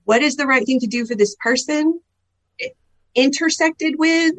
Speaker 2: what is the right thing to do for this person? Intersected with,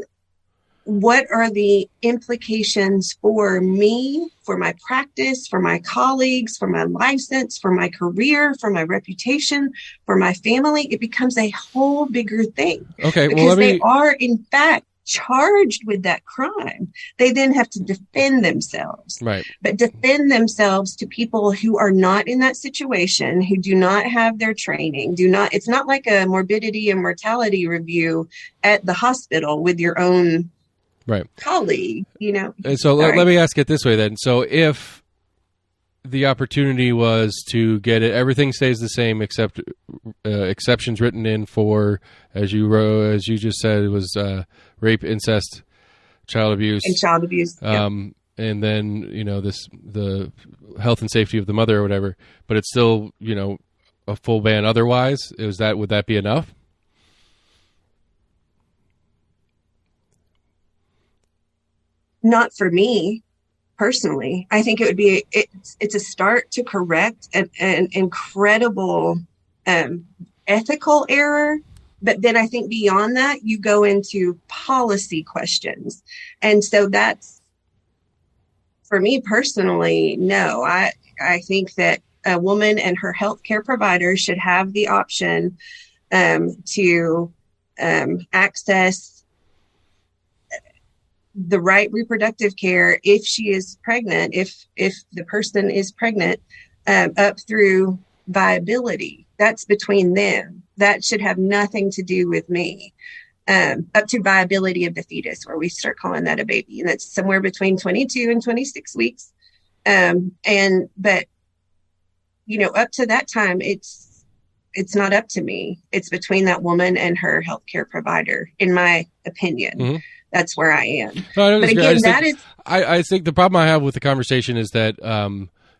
Speaker 2: what are the implications for me, for my practice, for my colleagues, for my license, for my career, for my reputation, for my family? It becomes a whole bigger thing.
Speaker 1: Okay,
Speaker 2: because they are, in fact, charged with that crime. They then have to defend themselves.
Speaker 1: Right.
Speaker 2: But defend themselves to people who are not in that situation, who do not have their training, it's not like a morbidity and mortality review at the hospital with your own colleague,
Speaker 1: And so let me ask it this way then. So if the opportunity was to get it, everything stays the same except exceptions written in for, as you just said, it was rape, incest, child abuse,
Speaker 2: and child abuse.
Speaker 1: And then the health and safety of the mother or whatever. But it's still a full ban otherwise. Would that be enough?
Speaker 2: Not for me personally. I think it would be, it's a start to correct an incredible ethical error. But then I think beyond that, you go into policy questions. And so that's, for me personally, no. I think that a woman and her healthcare provider should have the option to access the right reproductive care if she is pregnant, if the person is pregnant, up through viability. That's between them. That should have nothing to do with me. Up to viability of the fetus, where we start calling that a baby, and that's somewhere between 22 and 26 weeks. But up to that time, it's not up to me. It's between that woman and her healthcare provider, in my opinion.
Speaker 1: Mm-hmm.
Speaker 2: That's where I am.
Speaker 1: No,
Speaker 2: but again,
Speaker 1: I think the problem I have with the conversation is that,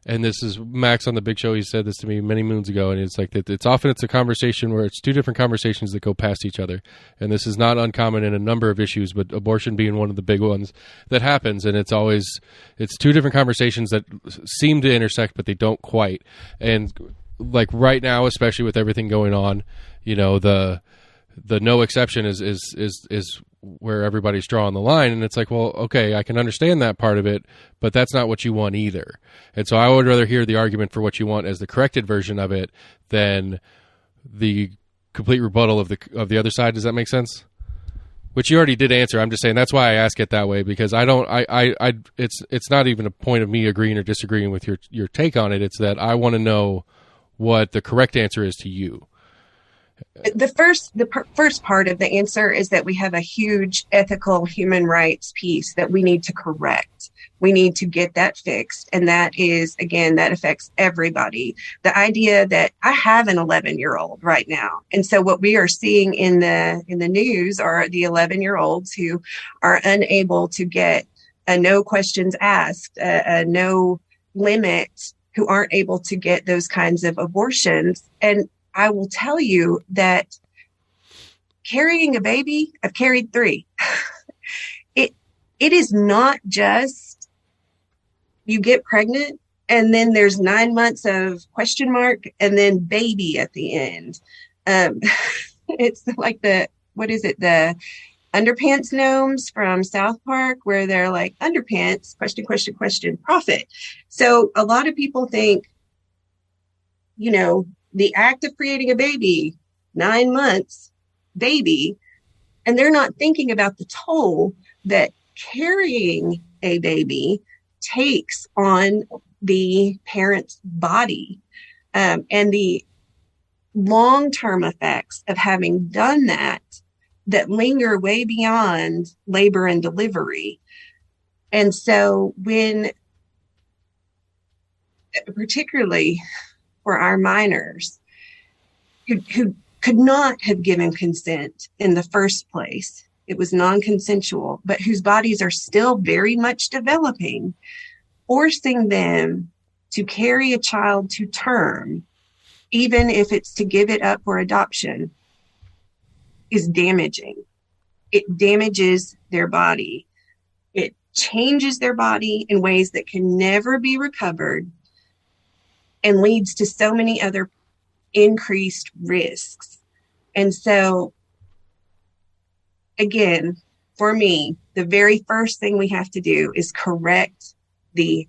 Speaker 1: and this is Max on the Big Show. He said this to me many moons ago, and it's like that. It's a conversation where it's two different conversations that go past each other, and this is not uncommon in a number of issues, but abortion being one of the big ones that happens. And it's two different conversations that seem to intersect, but they don't quite. And like right now, especially with everything going on, the no exception is where everybody's drawing the line, and it's like, well, okay, I can understand that part of it, but that's not what you want either. And so I would rather hear the argument for what you want as the corrected version of it than the complete rebuttal of the other side. Does that make sense? Which you already did answer. I'm just saying that's why I ask it that way, because it's not even a point of me agreeing or disagreeing with your take on it. It's that I want to know what the correct answer is to you.
Speaker 2: The first part of the answer is that we have a huge ethical human rights piece that we need to correct. We need to get that fixed. And that is, again, that affects everybody. The idea that I have an 11-year-old right now. And so what we are seeing in the news are the 11-year-olds who are unable to get a no questions asked, a no limit, who aren't able to get those kinds of abortions. And I will tell you that carrying a baby, I've carried 3. It is not just you get pregnant and then there's 9 months of question mark and then baby at the end. It's like the underpants gnomes from South Park, where they're like, underpants, question, profit. So a lot of people think, the act of creating a baby, 9 months, baby, and they're not thinking about the toll that carrying a baby takes on the parent's body, and the long-term effects of having done that linger way beyond labor and delivery. And so particularly for our minors who could not have given consent in the first place. It was non-consensual, but whose bodies are still very much developing, forcing them to carry a child to term, even if it's to give it up for adoption, is damaging. It damages their body. It changes their body in ways that can never be recovered and leads to so many other increased risks. And so, again, for me, the very first thing we have to do is correct the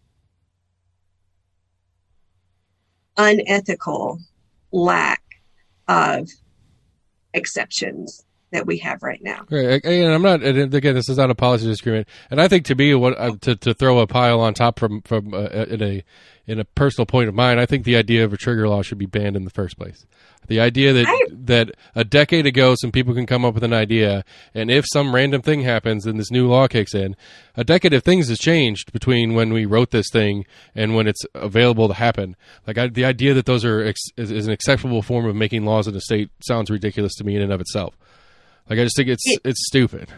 Speaker 2: unethical lack of exceptions that we have right now.
Speaker 1: Right. And I'm not, again, this is not a policy disagreement. And I think to me, to throw a pile on top from in a personal point of mine, I think the idea of a trigger law should be banned in the first place. The idea that a decade ago, some people can come up with an idea, and if some random thing happens and this new law kicks in, a decade of things has changed between when we wrote this thing and when it's available to happen. Like the idea that those is an acceptable form of making laws in a state sounds ridiculous to me in and of itself. Like, I just think it's stupid.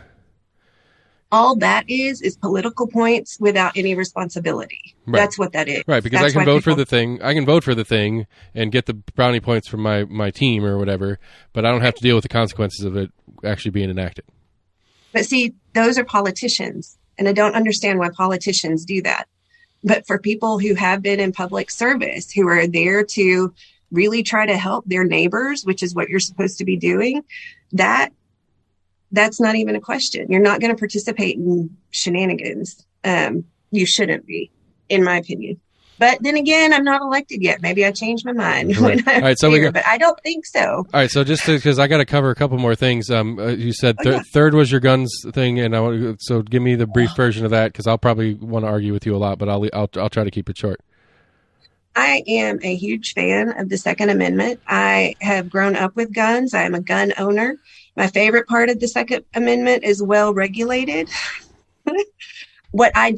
Speaker 2: All that is political points without any responsibility. Right. That's what that is.
Speaker 1: Right, because I can vote for the thing. I can vote for the thing and get the brownie points from my team or whatever, but I don't have to deal with the consequences of it actually being enacted.
Speaker 2: But see, those are politicians, and I don't understand why politicians do that. But for people who have been in public service, who are there to really try to help their neighbors, which is what you're supposed to be doing, that's not even a question. You're not going to participate in shenanigans. You shouldn't be, in my opinion. But then again, I'm not elected yet. Maybe I change my mind when I'm here, but I don't think so.
Speaker 1: All right, so just because I got to cover a couple more things. You said third was your guns thing, and so give me the brief version of that, because I'll probably want to argue with you a lot, but I'll try to keep it short.
Speaker 2: I am a huge fan of the Second Amendment. I have grown up with guns. I am a gun owner. My favorite part of the Second Amendment is well regulated. What I'm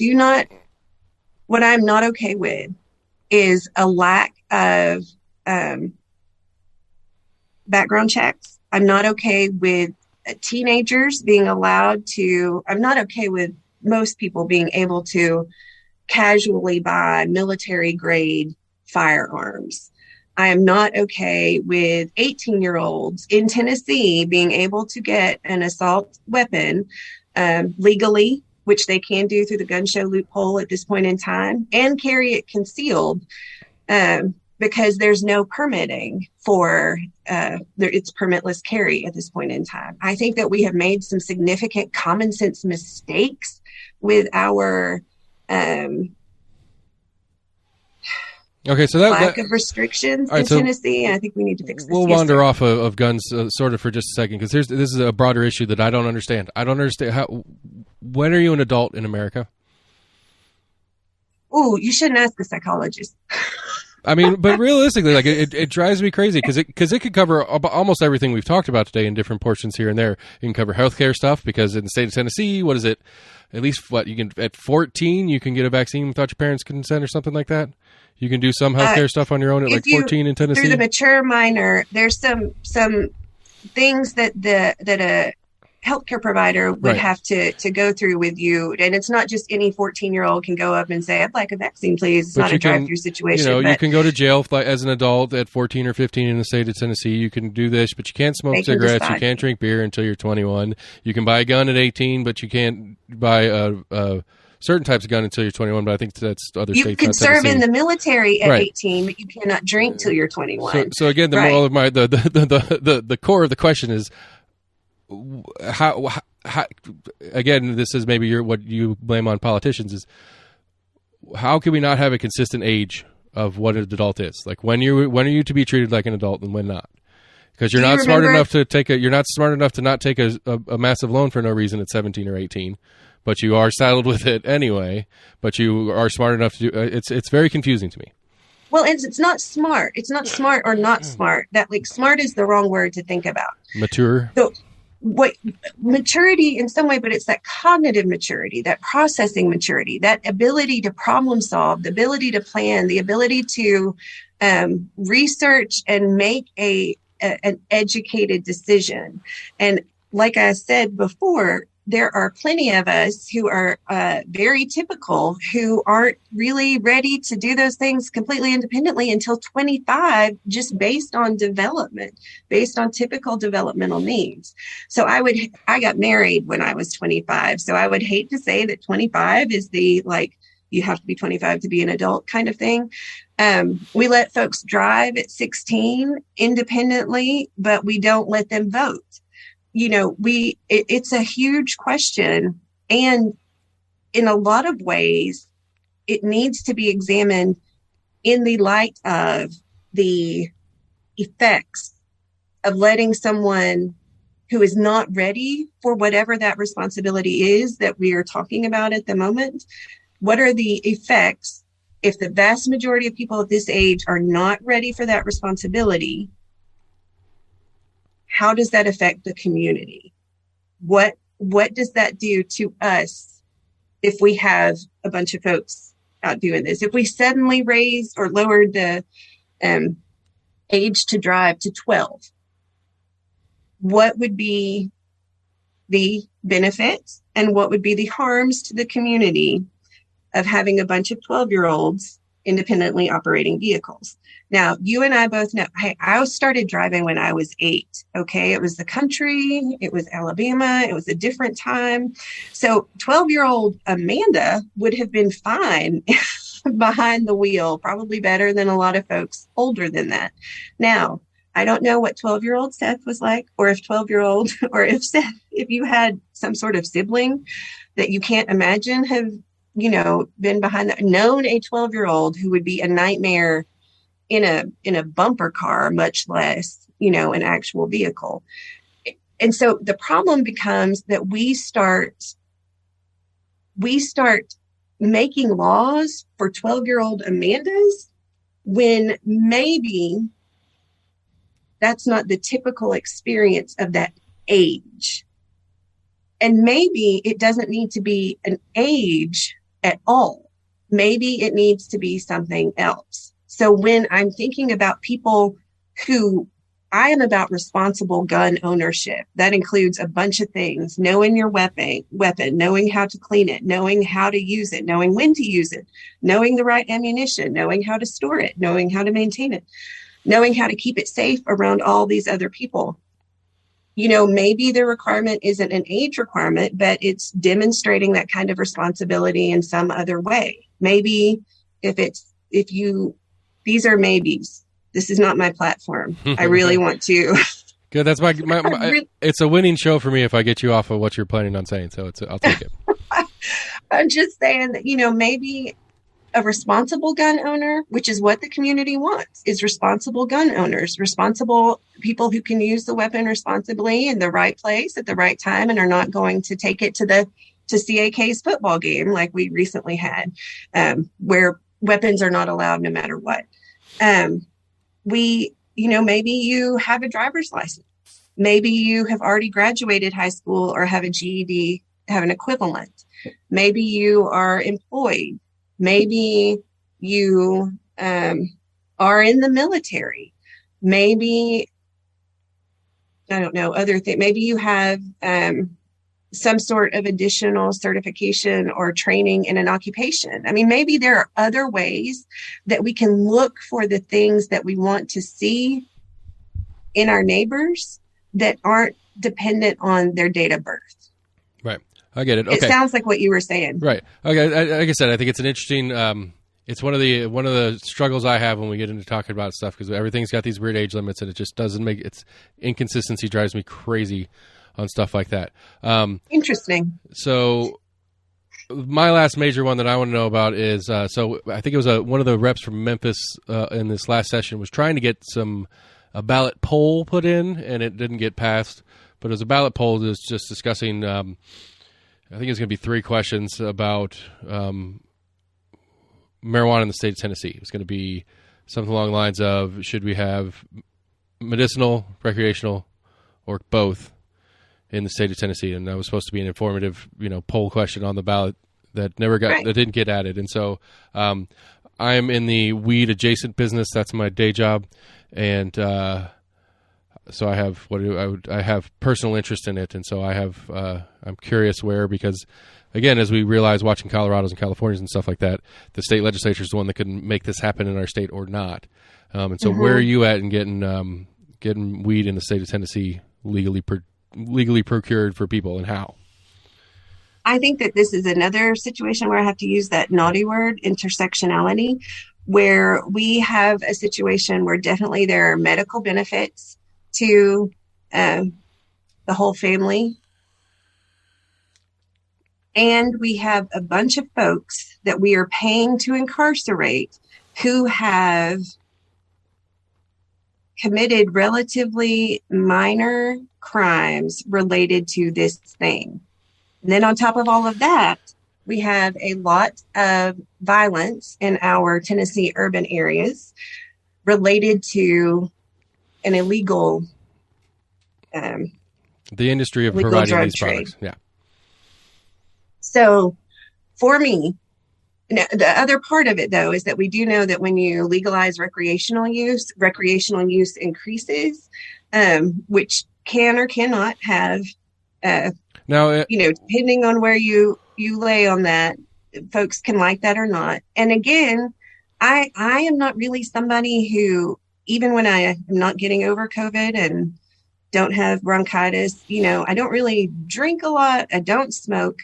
Speaker 2: not okay with is a lack of background checks. I'm not okay with teenagers being allowed to, I'm not okay with most people being able to casually buy military grade firearms. I am not okay with 18-year-olds in Tennessee being able to get an assault weapon legally, which they can do through the gun show loophole at this point in time, and carry it concealed because there's no permitting for it's permitless carry at this point in time. I think that we have made some significant common sense mistakes with our lack of restrictions in Tennessee, and I think we need to fix this.
Speaker 1: We'll wander off of guns sort of for just a second, because this is a broader issue that I don't understand. I don't understand when are you an adult in America?
Speaker 2: Ooh, you shouldn't ask a psychologist.
Speaker 1: I mean, but realistically, like it drives me crazy because it could cover almost everything we've talked about today in different portions here and there. It can cover healthcare stuff, because in the state of Tennessee, what is it? At least you can at 14 you can get a vaccine without your parents' consent or something like that. You can do some healthcare stuff on your own at like 14 in Tennessee.
Speaker 2: Through the mature minor, there's some things that a healthcare provider would have to go through with you, and it's not just any 14-year-old can go up and say, "I'd like a vaccine, please." It's not a drive-through situation.
Speaker 1: You can go to jail as an adult at 14 or 15 in the state of Tennessee. You can do this, but you can't smoke cigarettes. You can't drink beer until you're 21. You can buy a gun at 18, but you can't buy a certain types of gun until you're 21, but I think that's other states.
Speaker 2: You can serve in the military at 18, but you cannot drink till you're 21.
Speaker 1: So again, the moral of the core of the question is how again, this is maybe what you blame on politicians, is how can we not have a consistent age of what an adult is? Like when are you to be treated like an adult and when not? Because you're not smart enough to not take a massive loan for no reason at 17 or 18. But you are saddled with it anyway. But you are smart enough to do. It's very confusing to me.
Speaker 2: Well, it's not smart. It's not smart or not smart. That smart is the wrong word to think about.
Speaker 1: Mature.
Speaker 2: So, maturity in some way, but it's that cognitive maturity, that processing maturity, that ability to problem solve, the ability to plan, the ability to research and make a an educated decision. And like I said before, there are plenty of us who are very typical, who aren't really ready to do those things completely independently until 25, just based on development, based on typical developmental needs. So I got married when I was 25. So I would hate to say that 25 is the, like, you have to be 25 to be an adult kind of thing. We let folks drive at 16 independently, but we don't let them vote. You know, it's a huge question. And in a lot of ways, it needs to be examined in the light of the effects of letting someone who is not ready for whatever that responsibility is that we are talking about at the moment. What are the effects if the vast majority of people at this age are not ready for that responsibility? How does that affect the community? What does that do to us if we have a bunch of folks out doing this? If we suddenly raised or lowered the age to drive to 12, what would be the benefits and what would be the harms to the community of having a bunch of 12-year-olds independently operating vehicles? Now, you and I both know, hey, I started driving when I was 8. Okay. It was the country. It was Alabama. It was a different time. So 12-year-old Amanda would have been fine behind the wheel, probably better than a lot of folks older than that. Now, I don't know what 12-year-old Seth was like, or if 12-year-old, or if Seth, if you had some sort of sibling that you can't imagine have, you know, been behind that, known a 12-year-old who would be a nightmare in a bumper car, much less, you know, an actual vehicle. And so the problem becomes that we start making laws for 12-year-old Amandas when maybe that's not the typical experience of that age. And maybe it doesn't need to be an age at all. Maybe it needs to be something else. So when I'm thinking about people who, I am about responsible gun ownership. That includes a bunch of things: knowing your weapon, knowing how to clean it, knowing how to use it, knowing when to use it, knowing the right ammunition, knowing how to store it, knowing how to maintain it, knowing how to keep it safe around all these other people. You know, maybe the requirement isn't an age requirement, but it's demonstrating that kind of responsibility in some other way. Maybe these are maybes. This is not my platform. I really want to.
Speaker 1: Good. That's my it's a winning show for me if I get you off of what you're planning on saying. So I'll take it.
Speaker 2: I'm just saying that, you know, maybe a responsible gun owner, which is what the community wants, is responsible gun owners, responsible people who can use the weapon responsibly in the right place at the right time and are not going to take it to CAK's football game like we recently had, where weapons are not allowed no matter what. Maybe you have a driver's license. Maybe you have already graduated high school or have a GED, have an equivalent. Maybe you are employed. Maybe you are in the military. Maybe, I don't know, other things. Maybe you have some sort of additional certification or training in an occupation. I mean, maybe there are other ways that we can look for the things that we want to see in our neighbors that aren't dependent on their date of birth.
Speaker 1: Right. I get it. Okay.
Speaker 2: It sounds like what you were saying.
Speaker 1: Right. Okay. Like I said, I think it's an interesting, it's one of the struggles I have when we get into talking about stuff, because everything's got these weird age limits and it just doesn't make, it's inconsistency drives me crazy on stuff like that.
Speaker 2: Interesting. So
Speaker 1: my last major one that I want to know about is, so I think it was one of the reps from Memphis in this last session was trying to get a ballot poll put in, and it didn't get passed. But it was a ballot poll that was just discussing, I think it's going to be 3 questions about marijuana in the state of Tennessee. It's going to be something along the lines of, should we have medicinal, recreational, or both in the state of Tennessee? And that was supposed to be an informative, poll question on the ballot that that didn't get added. And so I am in the weed adjacent business. That's my day job. And So I have I have personal interest in it, and so I have I'm curious where, because again, as we realize watching Colorados and Californias and stuff like that, the state legislature is the one that can make this happen in our state or not. And so where are you at in getting weed in the state of Tennessee legally procured for people, and how?
Speaker 2: I think that this is another situation where I have to use that naughty word, intersectionality, where we have a situation where definitely there are medical benefits to the whole family. And we have a bunch of folks that we are paying to incarcerate who have committed relatively minor crimes related to this thing. And then on top of all of that, we have a lot of violence in our Tennessee urban areas related to an illegal
Speaker 1: the industry of providing these products. Yeah.
Speaker 2: So for me, the other part of it, though, is that we do know that when you legalize recreational use increases, which can or cannot have
Speaker 1: now,
Speaker 2: depending on where you lay on that, folks can like that or not. And again, I am not really somebody who, even when I am not getting over COVID and don't have bronchitis, I don't really drink a lot. I don't smoke.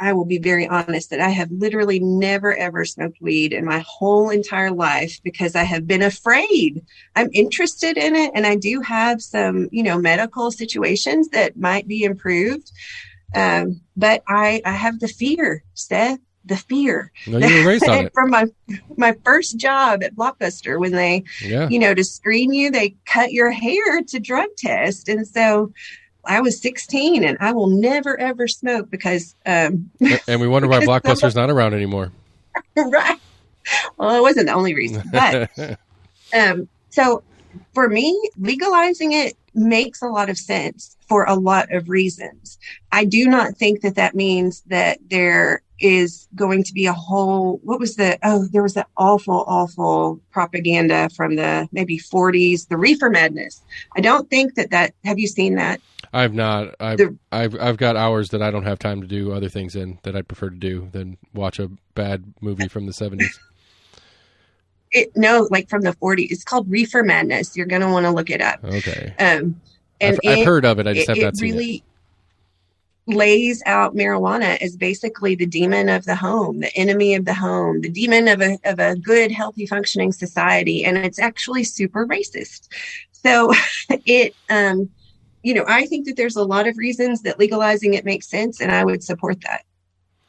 Speaker 2: I will be very honest that I have literally never, ever smoked weed in my whole entire life because I have been afraid. I'm interested in it. And I do have some, medical situations that might be improved. But I have the fear, Seth, the fear.
Speaker 1: No, you were raised on it.
Speaker 2: From my first job at Blockbuster, when they, to screen you, they cut your hair to drug test. And so I was 16 and I will never, ever smoke because...
Speaker 1: and we wonder why Blockbuster's not around anymore.
Speaker 2: Right. Well, it wasn't the only reason. But so for me, legalizing it makes a lot of sense for a lot of reasons. I do not think that means that there is going to be a whole... there was that awful propaganda from the maybe 40s, the reefer madness. I don't think that... Have you seen that?
Speaker 1: I've not. I've got hours that I don't have time to do other things in that I'd prefer to do than watch a bad movie from the 70s.
Speaker 2: Like from the 40s. It's called Reefer Madness. You're going to want to look it up.
Speaker 1: Okay.
Speaker 2: And
Speaker 1: I've heard of it. I just have not seen it. It
Speaker 2: really lays out marijuana as basically the demon of the home, the enemy of the home, the demon of a good, healthy, functioning society. And it's actually super racist. So I think that there's a lot of reasons that legalizing it makes sense, and I would support that,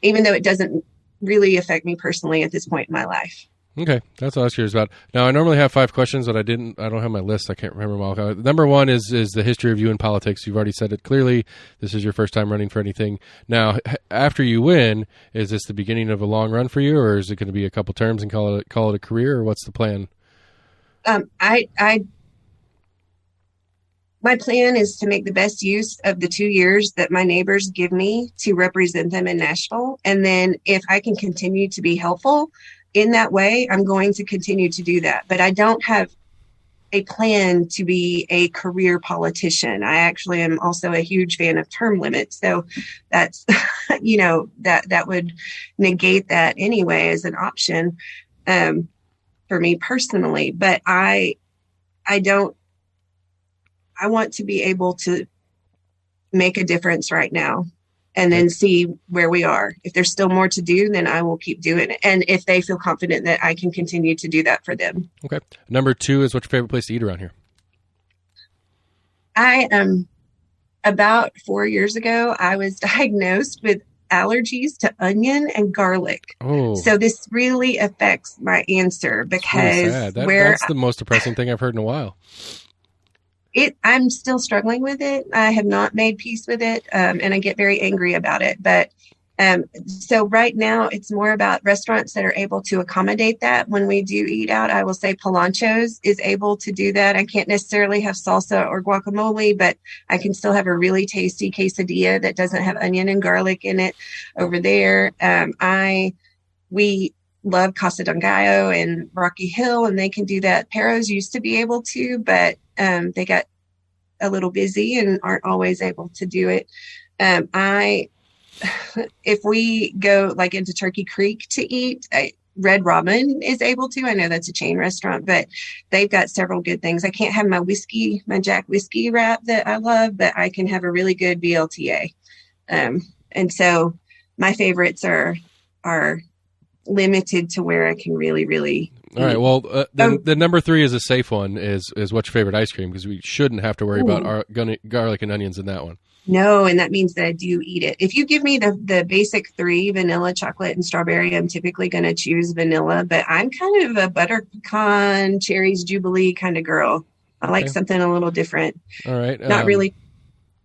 Speaker 2: even though it doesn't really affect me personally at this point in my life.
Speaker 1: Okay, that's what I was curious about. Now, I normally have 5 questions, but I don't have my list. I can't remember them all. Number 1 is the history of you in politics. You've already said it clearly. This is your first time running for anything. Now, after you win, is this the beginning of a long run for you, or is it going to be a couple terms and call it a career, or what's the plan?
Speaker 2: My plan is to make the best use of the 2 years that my neighbors give me to represent them in Nashville. And then if I can continue to be helpful in that way, I'm going to continue to do that. But I don't have a plan to be a career politician. I actually am also a huge fan of term limits. So that's, that would negate that anyway as an option for me personally. But I want to be able to make a difference right now and then see where we are. If there's still more to do, then I will keep doing it. And if they feel confident that I can continue to do that for them.
Speaker 1: Okay. Number 2 is, what's your favorite place to eat around here?
Speaker 2: About 4 years ago, I was diagnosed with allergies to onion and garlic.
Speaker 1: Oh.
Speaker 2: So this really affects my answer because
Speaker 1: that's the most depressing thing I've heard in a while.
Speaker 2: I'm still struggling with it. I have not made peace with it. And I get very angry about it. But so right now it's more about restaurants that are able to accommodate that. When we do eat out, I will say Polancho's is able to do that. I can't necessarily have salsa or guacamole, but I can still have a really tasty quesadilla that doesn't have onion and garlic in it over there. love Casa del Gallo and Rocky Hill, and they can do that. Perros used to be able to, but they got a little busy and aren't always able to do it. If we go like into Turkey Creek to eat, Red Robin is able to. I know that's a chain restaurant, but they've got several good things. I can't have my Jack whiskey wrap that I love, but I can have a really good BLTA. And so my favorites are limited to where I can really.
Speaker 1: All right. Well, the number 3 is a safe one. Is what's your favorite ice cream? Because we shouldn't have to worry about our garlic and onions in that one.
Speaker 2: No, and that means that I do eat it. If you give me the basic 3, vanilla, chocolate, and strawberry, I'm typically going to choose vanilla, but I'm kind of a butter pecan, cherries, jubilee kind of girl. I like something a little different.
Speaker 1: All right.
Speaker 2: Not really.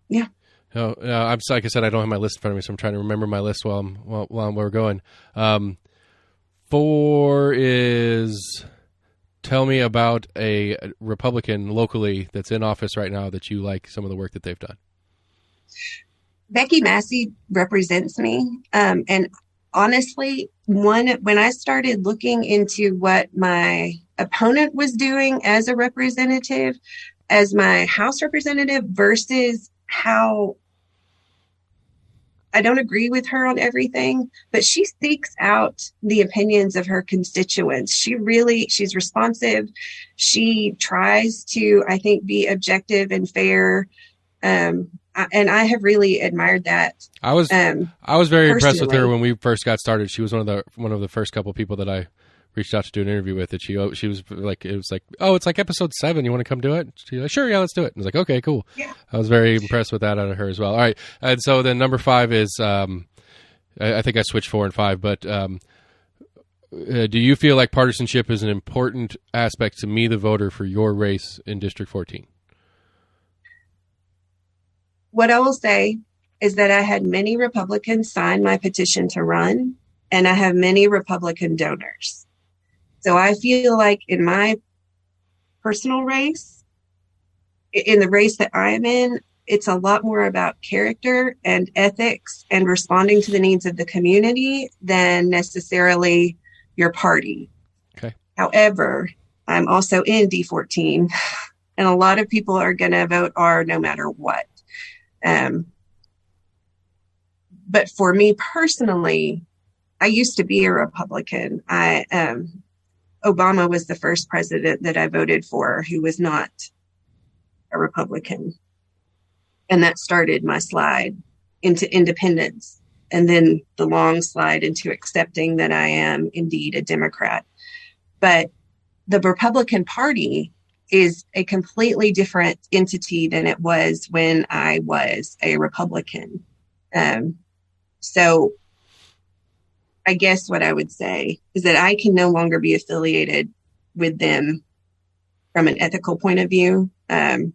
Speaker 2: Yeah.
Speaker 1: Oh, I'm like I said, I don't have my list in front of me, so I'm trying to remember my list while we're going. 4 is tell me about a Republican locally that's in office right now that you like some of the work that they've done.
Speaker 2: Becky Massey represents me. And honestly, when I started looking into what my opponent was doing as a representative, as my House representative versus how I don't agree with her on everything, but she seeks out the opinions of her constituents. She's responsive. She tries to, I think, be objective and fair. And I have really admired that. I was
Speaker 1: very impressed with her when we first got started. She was one of the first couple people that I reached out to do an interview with. That she was like, it was like, oh, it's like episode 7. You want to come do it? She's like, sure, yeah, let's do it. And I was like, okay, cool.
Speaker 2: Yeah.
Speaker 1: I was very impressed with that out of her as well. All right, and so then number 5 is, I think I switched 4 and 5, but do you feel like partisanship is an important aspect to me, the voter, for your race in District 14?
Speaker 2: What I will say is that I had many Republicans sign my petition to run, and I have many Republican donors. So I feel like in my personal race, in the race that I am in, it's a lot more about character and ethics and responding to the needs of the community than necessarily your party.
Speaker 1: Okay.
Speaker 2: However, I'm also in D14, and a lot of people are going to vote R no matter what. But for me personally, I used to be a Republican. Obama was the first president that I voted for who was not a Republican. And that started my slide into independence, and then the long slide into accepting that I am indeed a Democrat. But the Republican Party is a completely different entity than it was when I was a Republican. So I guess what I would say is that I can no longer be affiliated with them from an ethical point of view. I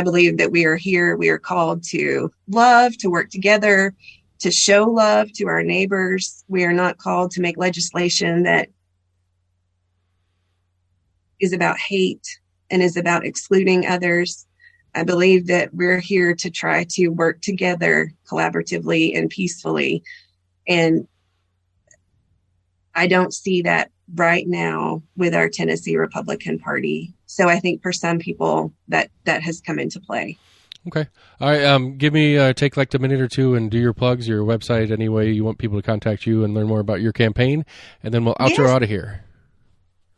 Speaker 2: believe that we are called to love, to work together, to show love to our neighbors. We are not called to make legislation that is about hate and is about excluding others. I believe that we're here to try to work together collaboratively and peacefully. And I don't see that right now with our Tennessee Republican Party. So I think for some people that has come into play.
Speaker 1: Okay. All right. Take like a minute or two and do your plugs, your website, any way you want people to contact you and learn more about your campaign. And then we'll outro out of here.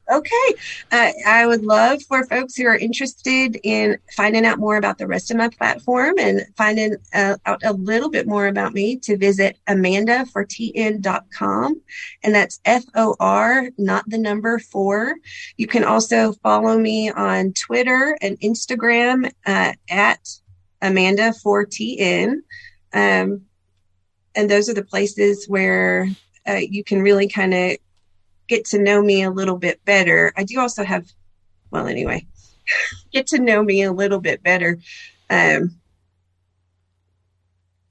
Speaker 2: Okay. I would love for folks who are interested in finding out more about the rest of my platform and finding out a little bit more about me to visit amandafortn.com. And that's FOR, not the number 4. You can also follow me on Twitter and Instagram at amandafortn. And those are the places where you can really kind of get to know me a little bit better. I do also have, get to know me a little bit better on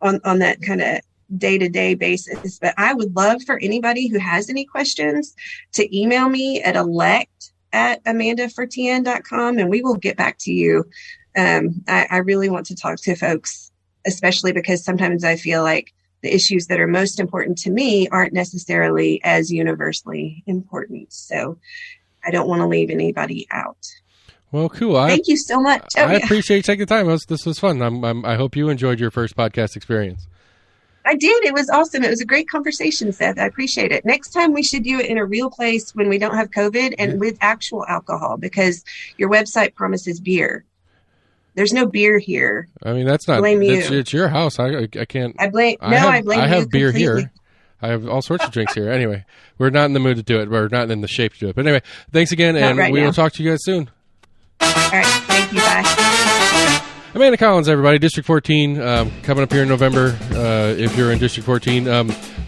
Speaker 2: that kind of day-to-day basis. But I would love for anybody who has any questions to email me at elect@amandafortn.com, and we will get back to you. I really want to talk to folks, especially because sometimes I feel like the issues that are most important to me aren't necessarily as universally important. So I don't want to leave anybody out.
Speaker 1: Well, cool.
Speaker 2: Thank you so much.
Speaker 1: I appreciate you taking the time. This was fun. I hope you enjoyed your first podcast experience.
Speaker 2: I did. It was awesome. It was a great conversation, Seth. I appreciate it. Next time we should do it in a real place when we don't have COVID and with actual alcohol, because your website promises beer. There's no beer here.
Speaker 1: I mean, that's not.
Speaker 2: Blame you.
Speaker 1: It's your house. I can't.
Speaker 2: I blame. No, I blame you.
Speaker 1: I have beer
Speaker 2: completely.
Speaker 1: here. I have all sorts of drinks here. Anyway, we're not in the mood to do it. We're not in the shape to do it. But anyway, thanks again, and we will talk to you guys soon.
Speaker 2: All right. Thank you. Bye.
Speaker 1: Amanda Collins, everybody, District 14, coming up here in November, if you're in District 14.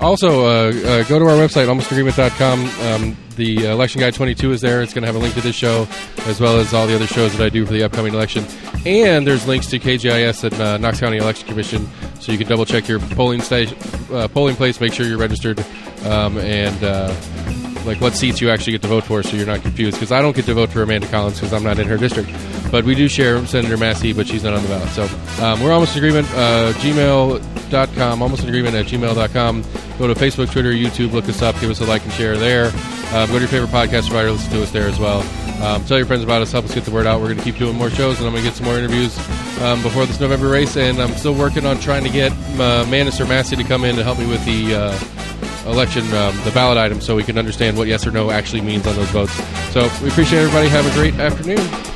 Speaker 1: Also, go to our website, almostagreement.com. The Election Guide 22 is there. It's going to have a link to this show, as well as all the other shows that I do for the upcoming election. And there's links to KGIS and Knox County Election Commission, so you can double-check your polling place, make sure you're registered, and like what seats you actually get to vote for, so you're not confused. Because I don't get to vote for Amanda Collins because I'm not in her district. But we do share Senator Massey, but she's not on the ballot. So we're Almost in Agreement, gmail.com, almostinagreement@gmail.com. Go to Facebook, Twitter, YouTube, look us up, give us a like and share there. Go to your favorite podcast provider, listen to us there as well. Tell your friends about us, help us get the word out. We're going to keep doing more shows, and I'm going to get some more interviews before this November race. And I'm still working on trying to get Manister Massey to come in to help me with the election, the ballot item, so we can understand what yes or no actually means on those votes. So we appreciate everybody. Have a great afternoon.